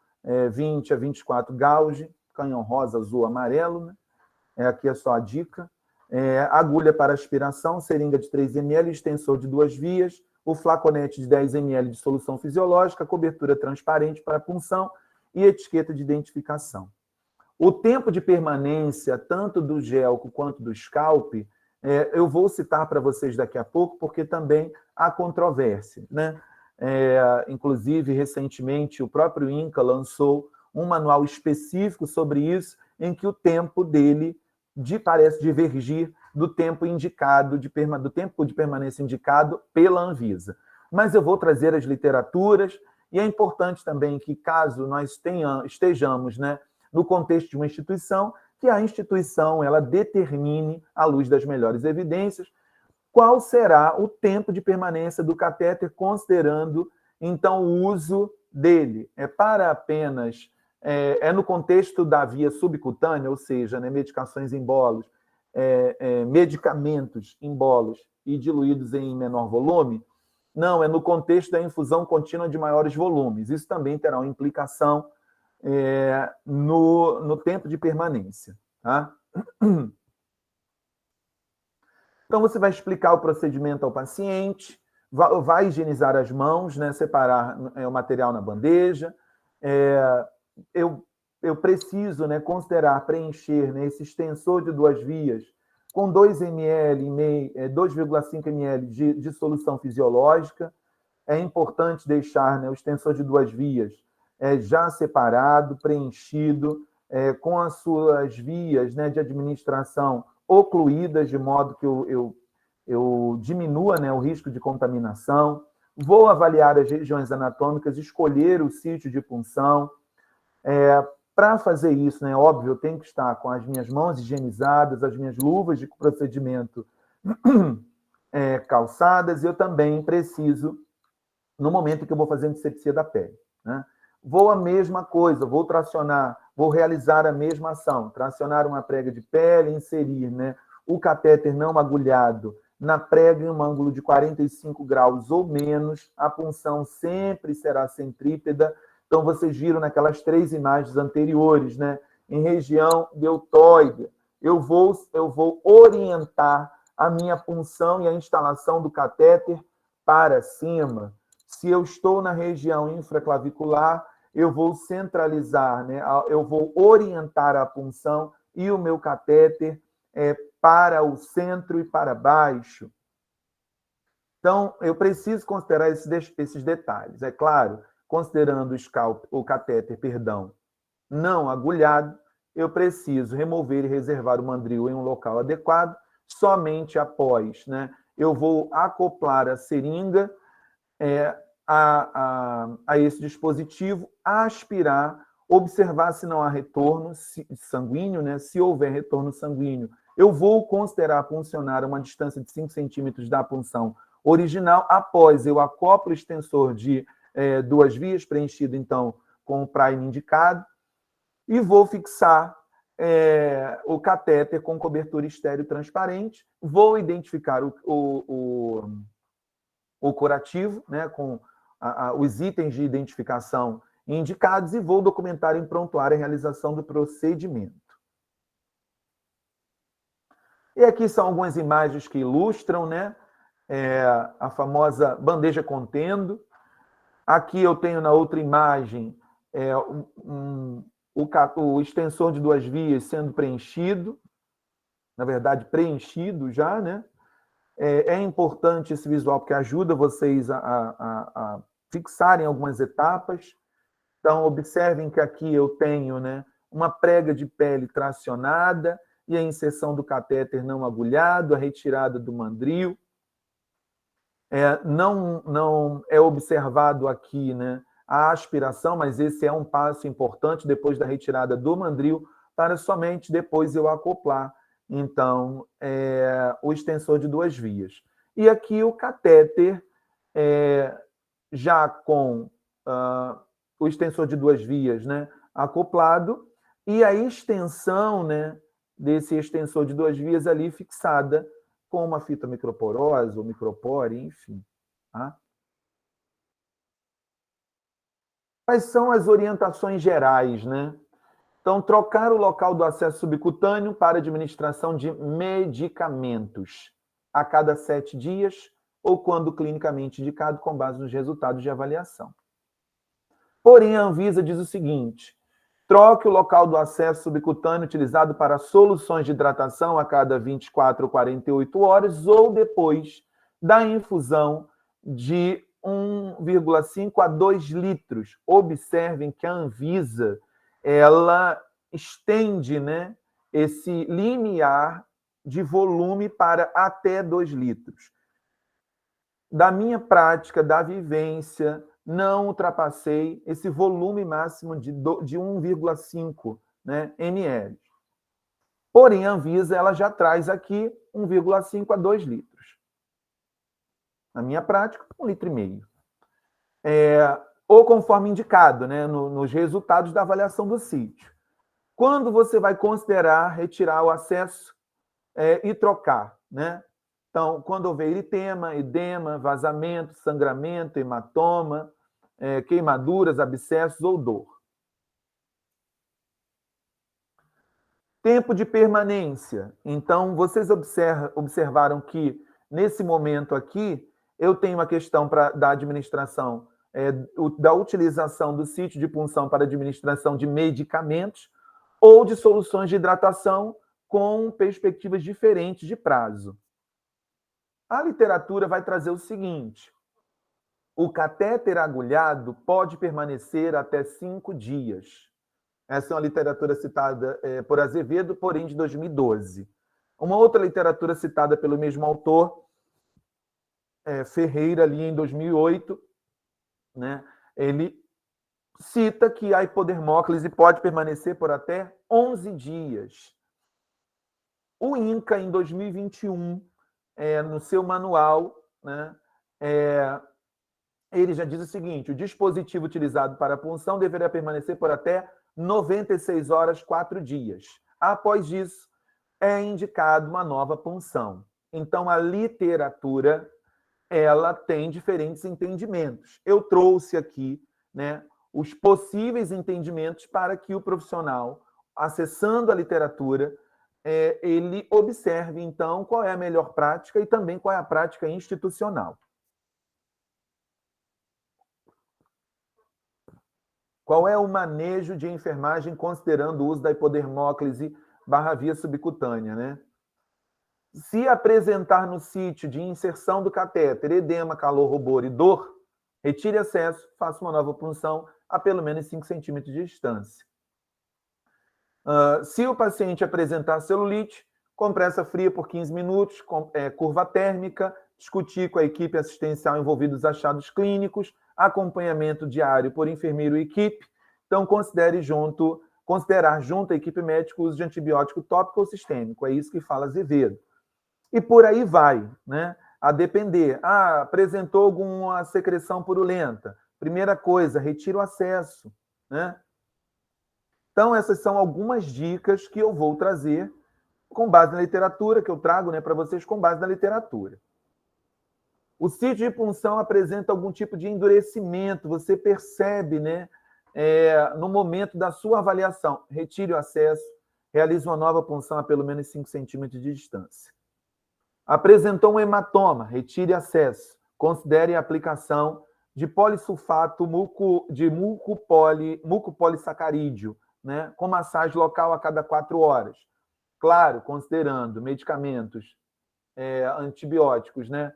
20 a 24 gauge, canhão rosa, azul, amarelo, né? Aqui é só a dica. Agulha para aspiração, seringa de 3 ml, extensor de 2 vias, o flaconete de 10 ml de solução fisiológica, cobertura transparente para punção e etiqueta de identificação. O tempo de permanência, tanto do Gelco quanto do Scalp, eu vou citar para vocês daqui a pouco, porque também há controvérsia, né? Inclusive, recentemente, o próprio INCA lançou um manual específico sobre isso, em que o tempo dele parece divergir do tempo indicado, do tempo de permanência indicado pela Anvisa. Mas eu vou trazer as literaturas, e é importante também que, caso nós estejamos, né, no contexto de uma instituição, que a instituição ela determine, à luz das melhores evidências, qual será o tempo de permanência do catéter, considerando, então, o uso dele. Para apenas, no contexto da via subcutânea, ou seja, né, medicações em bolos, medicamentos em bolos e diluídos em menor volume. Não, é no contexto da infusão contínua de maiores volumes. Isso também terá uma implicação no tempo de permanência. Tá? Então, você vai explicar o procedimento ao paciente, vai higienizar as mãos, né, separar o material na bandeja. Eu preciso, né, considerar preencher, né, esse extensor de 2 vias com 2,5 ml de solução fisiológica. É importante deixar, né, o extensor de 2 vias já separado, preenchido, com as suas vias, né, de administração ocluídas, de modo que eu diminua, né, o risco de contaminação. Vou avaliar as regiões anatômicas, escolher o sítio de punção. Para fazer isso, né, óbvio, eu tenho que estar com as minhas mãos higienizadas, as minhas luvas de procedimento calçadas, e eu também preciso, no momento em que eu vou fazer a antisepsia da pele, né? Vou a mesma coisa, vou realizar a mesma ação, tracionar uma prega de pele, inserir, né, o catéter não agulhado na prega em um ângulo de 45 graus ou menos. A punção sempre será centrípeta. Então, vocês viram naquelas 3 imagens anteriores, né, em região deltoide, eu vou orientar a minha punção e a instalação do catéter para cima. Se eu estou na região infraclavicular, eu vou centralizar, né? Eu vou orientar a punção e o meu catéter para o centro e para baixo. Então, eu preciso considerar esses detalhes. É claro, considerando o catéter, não agulhado, eu preciso remover e reservar o mandril em um local adequado. Somente após, né, eu vou acoplar a seringa a esse dispositivo, aspirar, observar se não há retorno sanguíneo, né? Se houver retorno sanguíneo, eu vou considerar puncionar a uma distância de 5 centímetros da punção original. Após, eu acoplo o extensor de 2 vias, preenchido, então, com o prime indicado, e vou fixar o catéter com cobertura estéreo transparente. Vou identificar o curativo, né, com os itens de identificação indicados, e vou documentar em prontuário a realização do procedimento. E aqui são algumas imagens que ilustram, né, a famosa bandeja contendo. Aqui eu tenho na outra imagem o extensor de 2 vias sendo preenchido, na verdade, preenchido já, né? É importante esse visual porque ajuda vocês a fixarem algumas etapas. Então, observem que aqui eu tenho, né, uma prega de pele tracionada e a inserção do catéter não agulhado, a retirada do mandril. Não é observado aqui, né, a aspiração, mas esse é um passo importante depois da retirada do mandril, para somente depois eu acoplar, então, o extensor de 2 vias. E aqui o catéter, já com o extensor de 2 vias, né, acoplado, e a extensão, né, desse extensor de 2 vias ali fixada com uma fita microporosa ou micropore, enfim. Tá? Quais são as orientações gerais, né? Então, trocar o local do acesso subcutâneo para administração de medicamentos a cada 7 dias ou quando clinicamente indicado com base nos resultados de avaliação. Porém, a Anvisa diz o seguinte: troque o local do acesso subcutâneo utilizado para soluções de hidratação a cada 24 ou 48 horas ou depois da infusão de 1,5 a 2 litros. Observem que a Anvisa ela estende, né, esse limiar de volume para até 2 litros. Da minha prática, da vivência, não ultrapassei esse volume máximo de 1,5, né, ml. Porém, a Anvisa ela já traz aqui 1,5 a 2 litros. Na minha prática, 1,5 litro. Ou conforme indicado, né, nos resultados da avaliação do sítio. Quando você vai considerar retirar o acesso e trocar, né? Então, quando houver eritema, edema, vazamento, sangramento, hematoma, queimaduras, abscessos ou dor. Tempo de permanência. Então, vocês observaram que, nesse momento aqui, eu tenho uma questão da administração, da utilização do sítio de punção para administração de medicamentos ou de soluções de hidratação com perspectivas diferentes de prazo. A literatura vai trazer o seguinte: o catéter agulhado pode permanecer até 5 dias. Essa é uma literatura citada por Azevedo, porém de 2012. Uma outra literatura citada pelo mesmo autor, Ferreira, ali em 2008, né, ele cita que a hipodermóclise pode permanecer por até 11 dias. O INCA, em 2021, no seu manual, né, ele já diz o seguinte: o dispositivo utilizado para a punção deverá permanecer por até 96 horas, 4 dias. Após isso, é indicado uma nova punção. Então, a literatura ela tem diferentes entendimentos. Eu trouxe aqui, né, os possíveis entendimentos para que o profissional, acessando a literatura, ele observe, então, qual é a melhor prática e também qual é a prática institucional. Qual é o manejo de enfermagem considerando o uso da hipodermóclise /via subcutânea, né? Se apresentar no sítio de inserção do catéter edema, calor, rubor e dor, retire acesso, faça uma nova punção a pelo menos 5 centímetros de distância. Se o paciente apresentar celulite, compressa fria por 15 minutos, curva térmica, discutir com a equipe assistencial envolvida os achados clínicos, acompanhamento diário por enfermeiro e equipe. Então, considerar junto à equipe médica o uso de antibiótico tópico ou sistêmico. É isso que fala Azevedo. E por aí vai, né? A depender. Apresentou alguma secreção purulenta. Primeira coisa, retira o acesso, né? Então, essas são algumas dicas que eu vou trazer com base na literatura, que eu trago, né, para vocês com base na literatura. O sítio de punção apresenta algum tipo de endurecimento, você percebe, né, no momento da sua avaliação. Retire o acesso, realize uma nova punção a pelo menos 5 centímetros de distância. Apresentou um hematoma, retire acesso. Considere a aplicação de polissulfato de mucopolissacarídeo, né, com massagem local a cada 4 horas. Claro, considerando medicamentos antibióticos, né,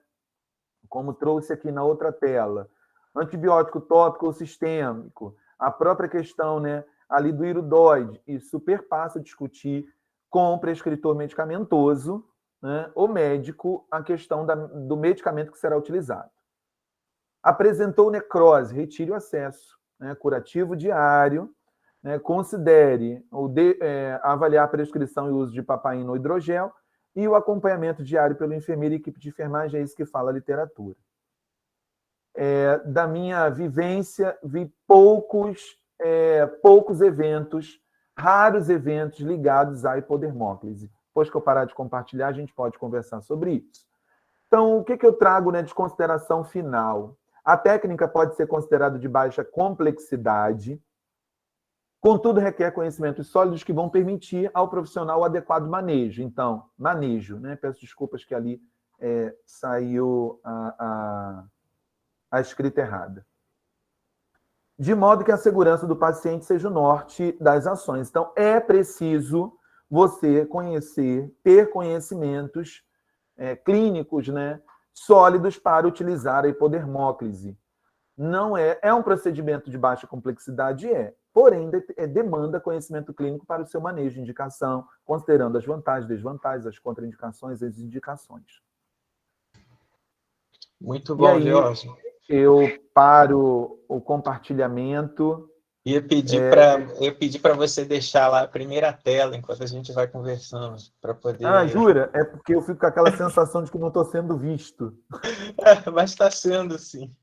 como trouxe aqui na outra tela, antibiótico tópico ou sistêmico, a própria questão, né, ali do iridoide, isso perpassa a discutir com o prescritor medicamentoso, né, o médico, a questão do medicamento que será utilizado. Apresentou necrose, retire o acesso, né, curativo diário, né, considere avaliar a prescrição e uso de papaína ou hidrogel e o acompanhamento diário pelo enfermeiro e equipe de enfermagem, é isso que fala a literatura. Da minha vivência, vi poucos eventos, raros eventos ligados à hipodermóclise. Depois que eu parar de compartilhar, a gente pode conversar sobre isso. Então, o que eu trago, né, de consideração final? A técnica pode ser considerada de baixa complexidade, contudo, requer conhecimentos sólidos que vão permitir ao profissional o adequado manejo. Então, manejo, né? Peço desculpas que ali saiu a escrita errada. De modo que a segurança do paciente seja o norte das ações. Então, é preciso você ter conhecimentos clínicos, né, sólidos para utilizar a hipodermóclise. Não é um procedimento de baixa complexidade, porém demanda conhecimento clínico para o seu manejo de indicação, considerando as vantagens, desvantagens, as contraindicações e as indicações. Muito E bom, aí, George. eu paro o compartilhamento. Ia pedir para você deixar lá a primeira tela enquanto a gente vai conversando, para Ah, poder. jura? É porque eu fico com aquela sensação de que não estou sendo visto. Mas está sendo, sim.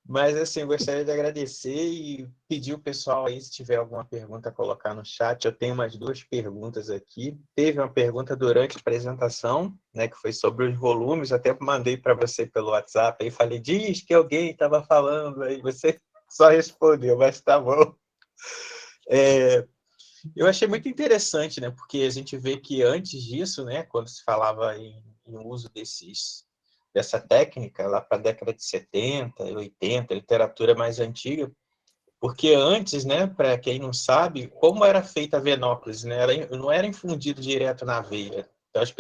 Mas, assim, eu gostaria de agradecer e pedir o pessoal aí, se tiver alguma pergunta, a colocar no chat. Eu tenho umas 2 perguntas aqui. Teve uma pergunta durante a apresentação, né, que foi sobre os volumes. Até mandei para você pelo WhatsApp. Aí falei, diz que alguém estava falando. Aí você só respondeu, mas tá bom. Eu achei muito interessante, né, porque a gente vê que antes disso, né, quando se falava em uso dessa técnica, lá para a década de 70, 80, literatura mais antiga, porque antes, né, para quem não sabe, como era feita a venóclise, né, não era infundido direto na veia. Então, os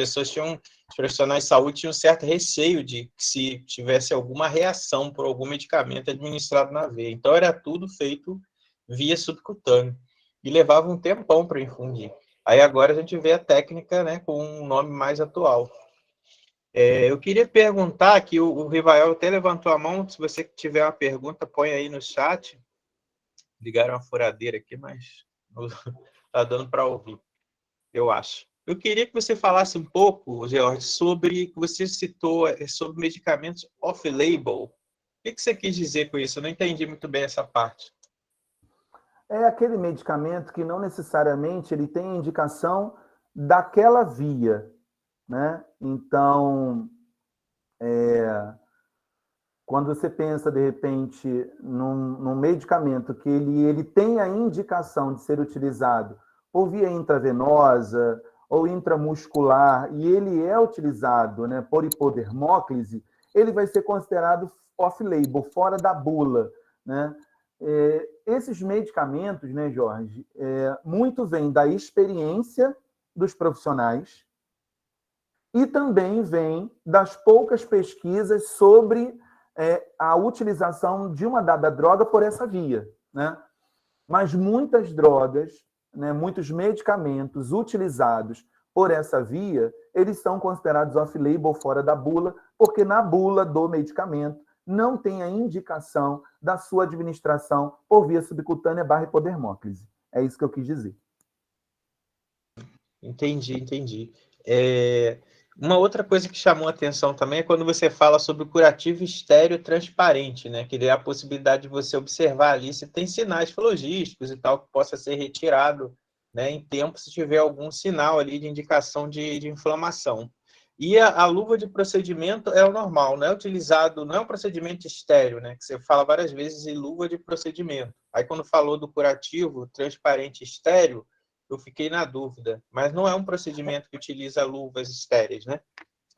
profissionais de saúde tinham um certo receio de que se tivesse alguma reação por algum medicamento administrado na veia. Então, era tudo feito via subcutâneo e levava um tempão para infundir. Aí agora a gente vê a técnica, né, com um nome mais atual. Eu queria perguntar que o Rivael até levantou a mão, se você tiver uma pergunta, põe aí no chat. Ligaram a furadeira aqui, mas não está dando para ouvir, eu acho. Eu queria que você falasse um pouco, George, sobre que você citou sobre medicamentos off-label. O que você quis dizer com isso? Eu não entendi muito bem essa parte. É aquele medicamento que não necessariamente ele tem indicação daquela via, né? Então, quando você pensa, de repente, num medicamento que ele tem a indicação de ser utilizado por via intravenosa ou intramuscular, e ele é utilizado, né, por hipodermóclise, ele vai ser considerado off-label, fora da bula, né? Esses medicamentos, né, Jorge, muito vem da experiência dos profissionais e também vem das poucas pesquisas sobre a utilização de uma dada droga por essa via, né? Mas muitas drogas, né, muitos medicamentos utilizados por essa via, eles são considerados off-label, fora da bula, porque na bula do medicamento não tem a indicação da sua administração por via subcutânea / hipodermóclise. É isso que eu quis dizer. Entendi. Uma outra coisa que chamou a atenção também é quando você fala sobre o curativo estéreo transparente, né? Que dá a possibilidade de você observar ali se tem sinais flogísticos e tal que possa ser retirado, né, em tempo se tiver algum sinal ali de indicação de inflamação. E a luva de procedimento é o normal, não é utilizado, não é um procedimento estéreo, né? Que você fala várias vezes em luva de procedimento. Aí quando falou do curativo transparente estéreo, eu fiquei na dúvida, mas não é um procedimento que utiliza luvas estéreis, né?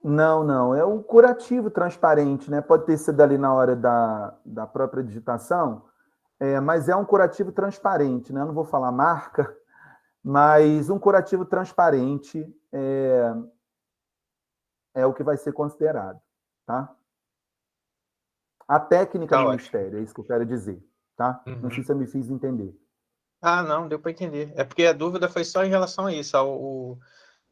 Não. É um curativo transparente, né? Pode ter sido ali na hora da própria digitação, mas é um curativo transparente, né? Eu não vou falar marca, mas um curativo transparente é o que vai ser considerado, tá? A técnica Tá não é ótimo. estéreo, é isso que eu quero dizer, tá? Não sei se eu me fiz entender. Ah, não, deu para entender. É porque a dúvida foi só em relação a isso.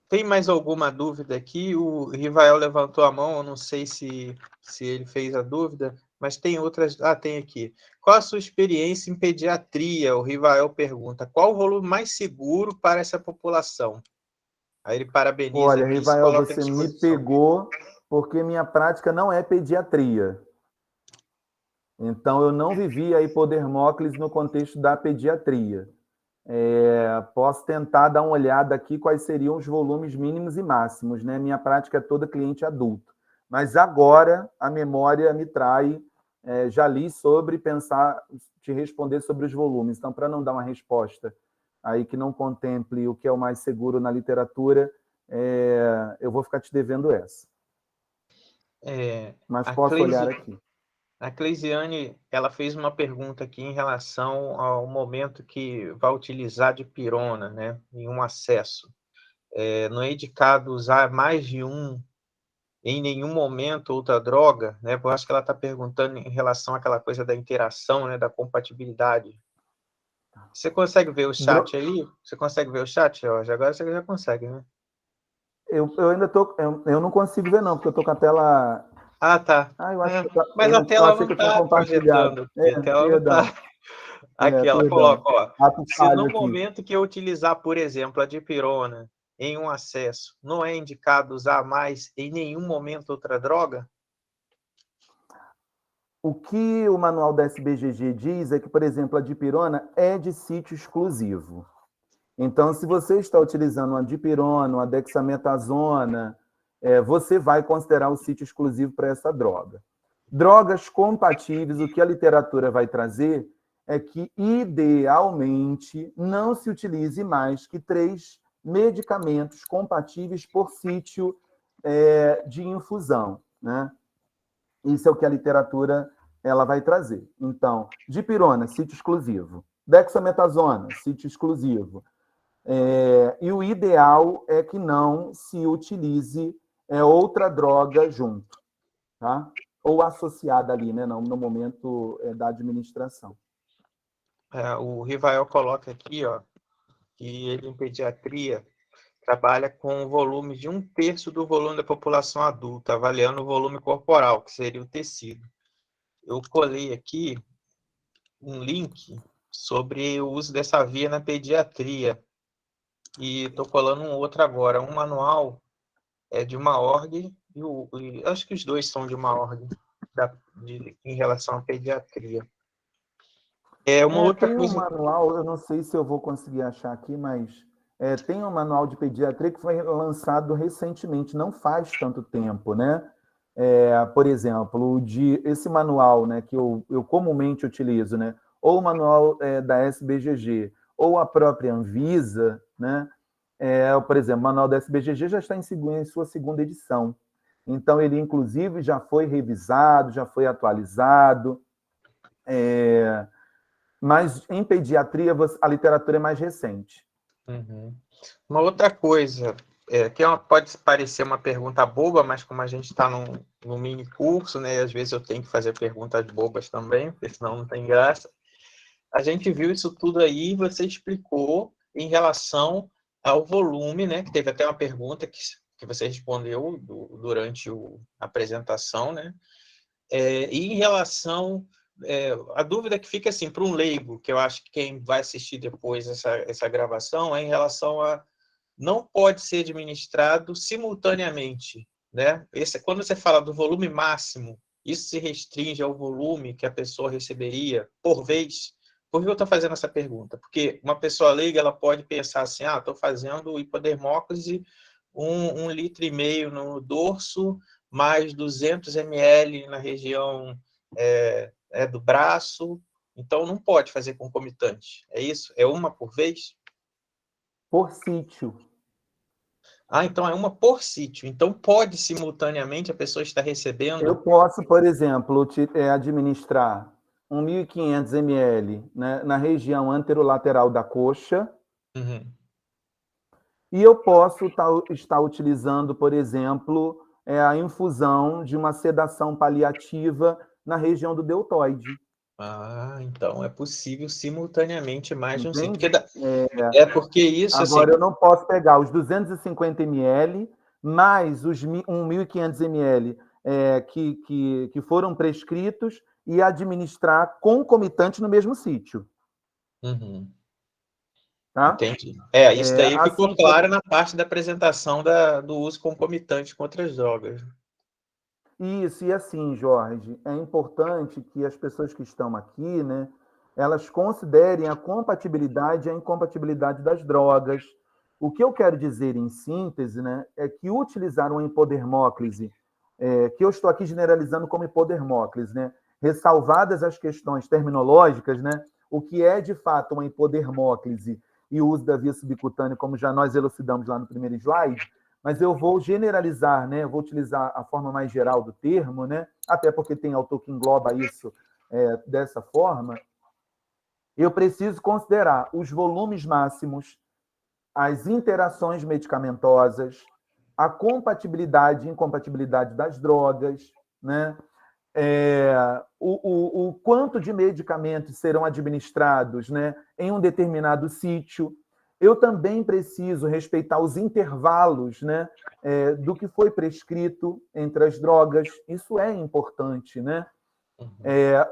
Tem mais alguma dúvida aqui? O Rivael levantou a mão, eu não sei se ele fez a dúvida, mas tem outras. Ah, tem aqui. Qual a sua experiência em pediatria? O Rivael pergunta. Qual o volume mais seguro para essa população? Aí ele parabeniza Olha, aqui e se Rivael, coloca à você me disposição. pegou porque minha prática não é pediatria. Então, eu não vivi a hipodermóclise no contexto da pediatria. Posso tentar dar uma olhada aqui quais seriam os volumes mínimos e máximos, né? Minha prática é toda cliente adulto. Mas agora a memória me trai, já li sobre pensar, te responder sobre os volumes. Então, para não dar uma resposta aí que não contemple o que é o mais seguro na literatura, eu vou ficar te devendo essa. Mas A posso olhar aqui. A Cleisiane, ela fez uma pergunta aqui em relação ao momento que vai utilizar de pirona, né, em um acesso. Não é indicado usar mais de um em nenhum momento outra droga, né? Eu acho que ela está perguntando em relação àquela coisa da interação, né, da compatibilidade. Você consegue ver o chat aí? Você consegue ver o chat, Jorge? Agora você já consegue, né? Eu ainda tô. Eu não consigo ver, não, porque eu tô com a tela. Ah, tá. Ah, eu acho que Mas a eu tela achei não que eu tinha está compartilhado. projetando aqui, a tela não está. Perdão. Aqui ela Perdão. coloca, ó, Ato se falho no aqui. momento que eu utilizar, por exemplo, a dipirona em um acesso, não é indicado usar mais em nenhum momento outra droga? O que o manual da SBGG diz é que, por exemplo, a dipirona é de sítio exclusivo. Então, se você está utilizando uma dipirona, uma dexametasona, você vai considerar o sítio exclusivo para essa droga. Drogas compatíveis, o que a literatura vai trazer é que, idealmente, não se utilize mais que 3 medicamentos compatíveis por sítio de infusão, né? Isso é o que a literatura ela vai trazer. Então, dipirona, sítio exclusivo. Dexametasona, sítio exclusivo. E o ideal é que não se utilize outra droga junto, tá? Ou associada ali, né? Não, no momento da administração. O Rivael coloca aqui, ó, que ele em pediatria trabalha com o volume de 1/3 do volume da população adulta, avaliando o volume corporal, que seria o tecido. Eu colei aqui um link sobre o uso dessa via na pediatria. E estou colando um outro agora, um manual de uma org, e acho que os dois são de uma org em relação à pediatria. Uma outra Tem um coisa. manual, eu não sei se eu vou conseguir achar aqui, mas tem um manual de pediatria que foi lançado recentemente, não faz tanto tempo, né? Por exemplo, esse manual, né, que eu comumente utilizo, né, ou o manual da SBGG, ou a própria Anvisa, né, por exemplo, o manual da SBGG já está em sua segunda edição. Então, ele, inclusive, já foi revisado, já foi atualizado, mas em pediatria a literatura é mais recente. Uhum. Uma outra coisa, que pode parecer uma pergunta boba, mas como a gente está num mini curso, né, e às vezes eu tenho que fazer perguntas bobas também, porque senão não tem graça. A gente viu isso tudo aí, você explicou em relação ao volume, né, que teve até uma pergunta que você respondeu durante a apresentação, né, e em relação a dúvida que fica assim para um leigo, que eu acho que quem vai assistir depois essa gravação, é em relação a não pode ser administrado simultaneamente, né? Quando você fala do volume máximo, isso se restringe ao volume que a pessoa receberia por vez? Por que eu estou fazendo essa pergunta? Porque uma pessoa leiga ela pode pensar assim, estou fazendo hipodermóclise 1,5 litro no dorso, mais 200 ml na região do braço, então não pode fazer concomitante. É isso? É uma por vez? Por sítio. Então é uma por sítio. Então pode simultaneamente a pessoa estar Eu recebendo. posso, por exemplo, administrar 1.500 ml, né, na região anterolateral da coxa, Uhum. e eu posso estar utilizando, por exemplo, a infusão de uma sedação paliativa na região do deltoide. Então é possível simultaneamente mais de um sítio. Entende? Porque isso, assim. Agora, eu não posso pegar os 250 ml mais os 1.500 ml que foram prescritos e administrar concomitante no mesmo sítio. Uhum. Tá? Entendi. Isso daí ficou Assim, claro na parte da apresentação do uso concomitante com outras drogas. isso, e assim, Jorge, é importante que as pessoas que estão aqui, né, elas considerem a compatibilidade e a incompatibilidade das drogas. O que eu quero dizer, em síntese, né, é que utilizar uma hipodermóclise, que eu estou aqui generalizando como hipodermóclise, né, ressalvadas as questões terminológicas, né, o que é de fato uma hipodermóclise e o uso da via subcutânea, como já nós elucidamos lá no primeiro slide, mas eu vou generalizar, né? Eu vou utilizar a forma mais geral do termo, né? Até porque tem autor que engloba isso dessa forma. Eu preciso considerar os volumes máximos, as interações medicamentosas, a compatibilidade e incompatibilidade das drogas, né? O quanto de medicamentos serão administrados, né, em um determinado sítio. Eu também preciso respeitar os intervalos, né, do que foi prescrito entre as drogas. Isso é importante, né?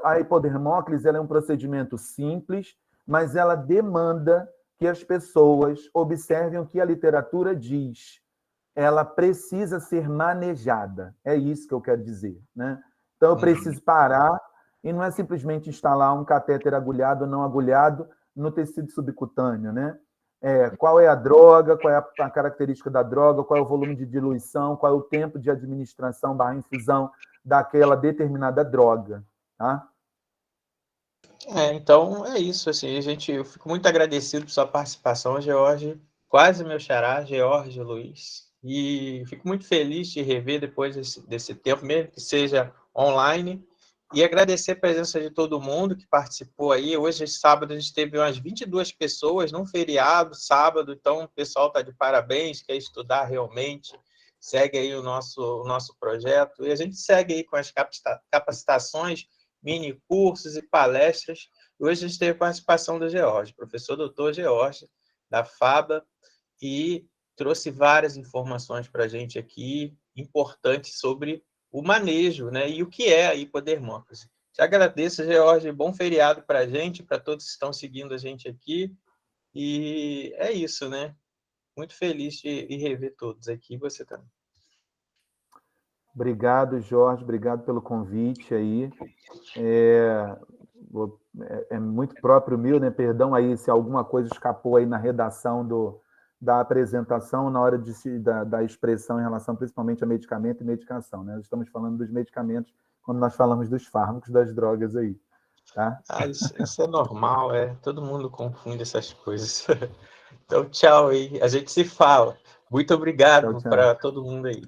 A hipodermóclise ela é um procedimento simples, mas ela demanda que as pessoas observem o que a literatura diz. Ela precisa ser manejada. É isso que eu quero dizer, né? Então, eu preciso parar e não é simplesmente instalar um catéter agulhado ou não agulhado no tecido subcutâneo, né? Qual é a droga, qual é a característica da droga, qual é o volume de diluição, qual é o tempo de administração / infusão daquela determinada droga, tá? Então é isso, assim, eu fico muito agradecido por sua participação, George, quase meu xará, George Luiz, e fico muito feliz de rever depois desse tempo, mesmo que seja online, e agradecer a presença de todo mundo que participou aí. Hoje, sábado, a gente teve umas 22 pessoas, num feriado, sábado, então o pessoal está de parabéns, quer estudar realmente, segue aí o nosso projeto, e a gente segue aí com as capacitações, mini cursos e palestras. Hoje a gente teve a participação do George, professor doutor George, da FABA, e trouxe várias informações para a gente aqui, importantes sobre o manejo, né, e o que é a hipodermóclise. Te agradeço, George, bom feriado para a gente, para todos que estão seguindo a gente aqui, e é isso, né? Muito feliz de rever todos aqui, você também. Obrigado, Jorge, obrigado pelo convite aí. É muito próprio meu, né? Perdão aí se alguma coisa escapou aí na redação da apresentação, na hora da expressão em relação principalmente a medicamento e medicação, né? Nós estamos falando dos medicamentos quando nós falamos dos fármacos, das drogas aí, tá? Isso é normal, todo mundo confunde essas coisas. Então, tchau aí, a gente se fala. Muito Tchau, obrigado tchau. para todo mundo aí.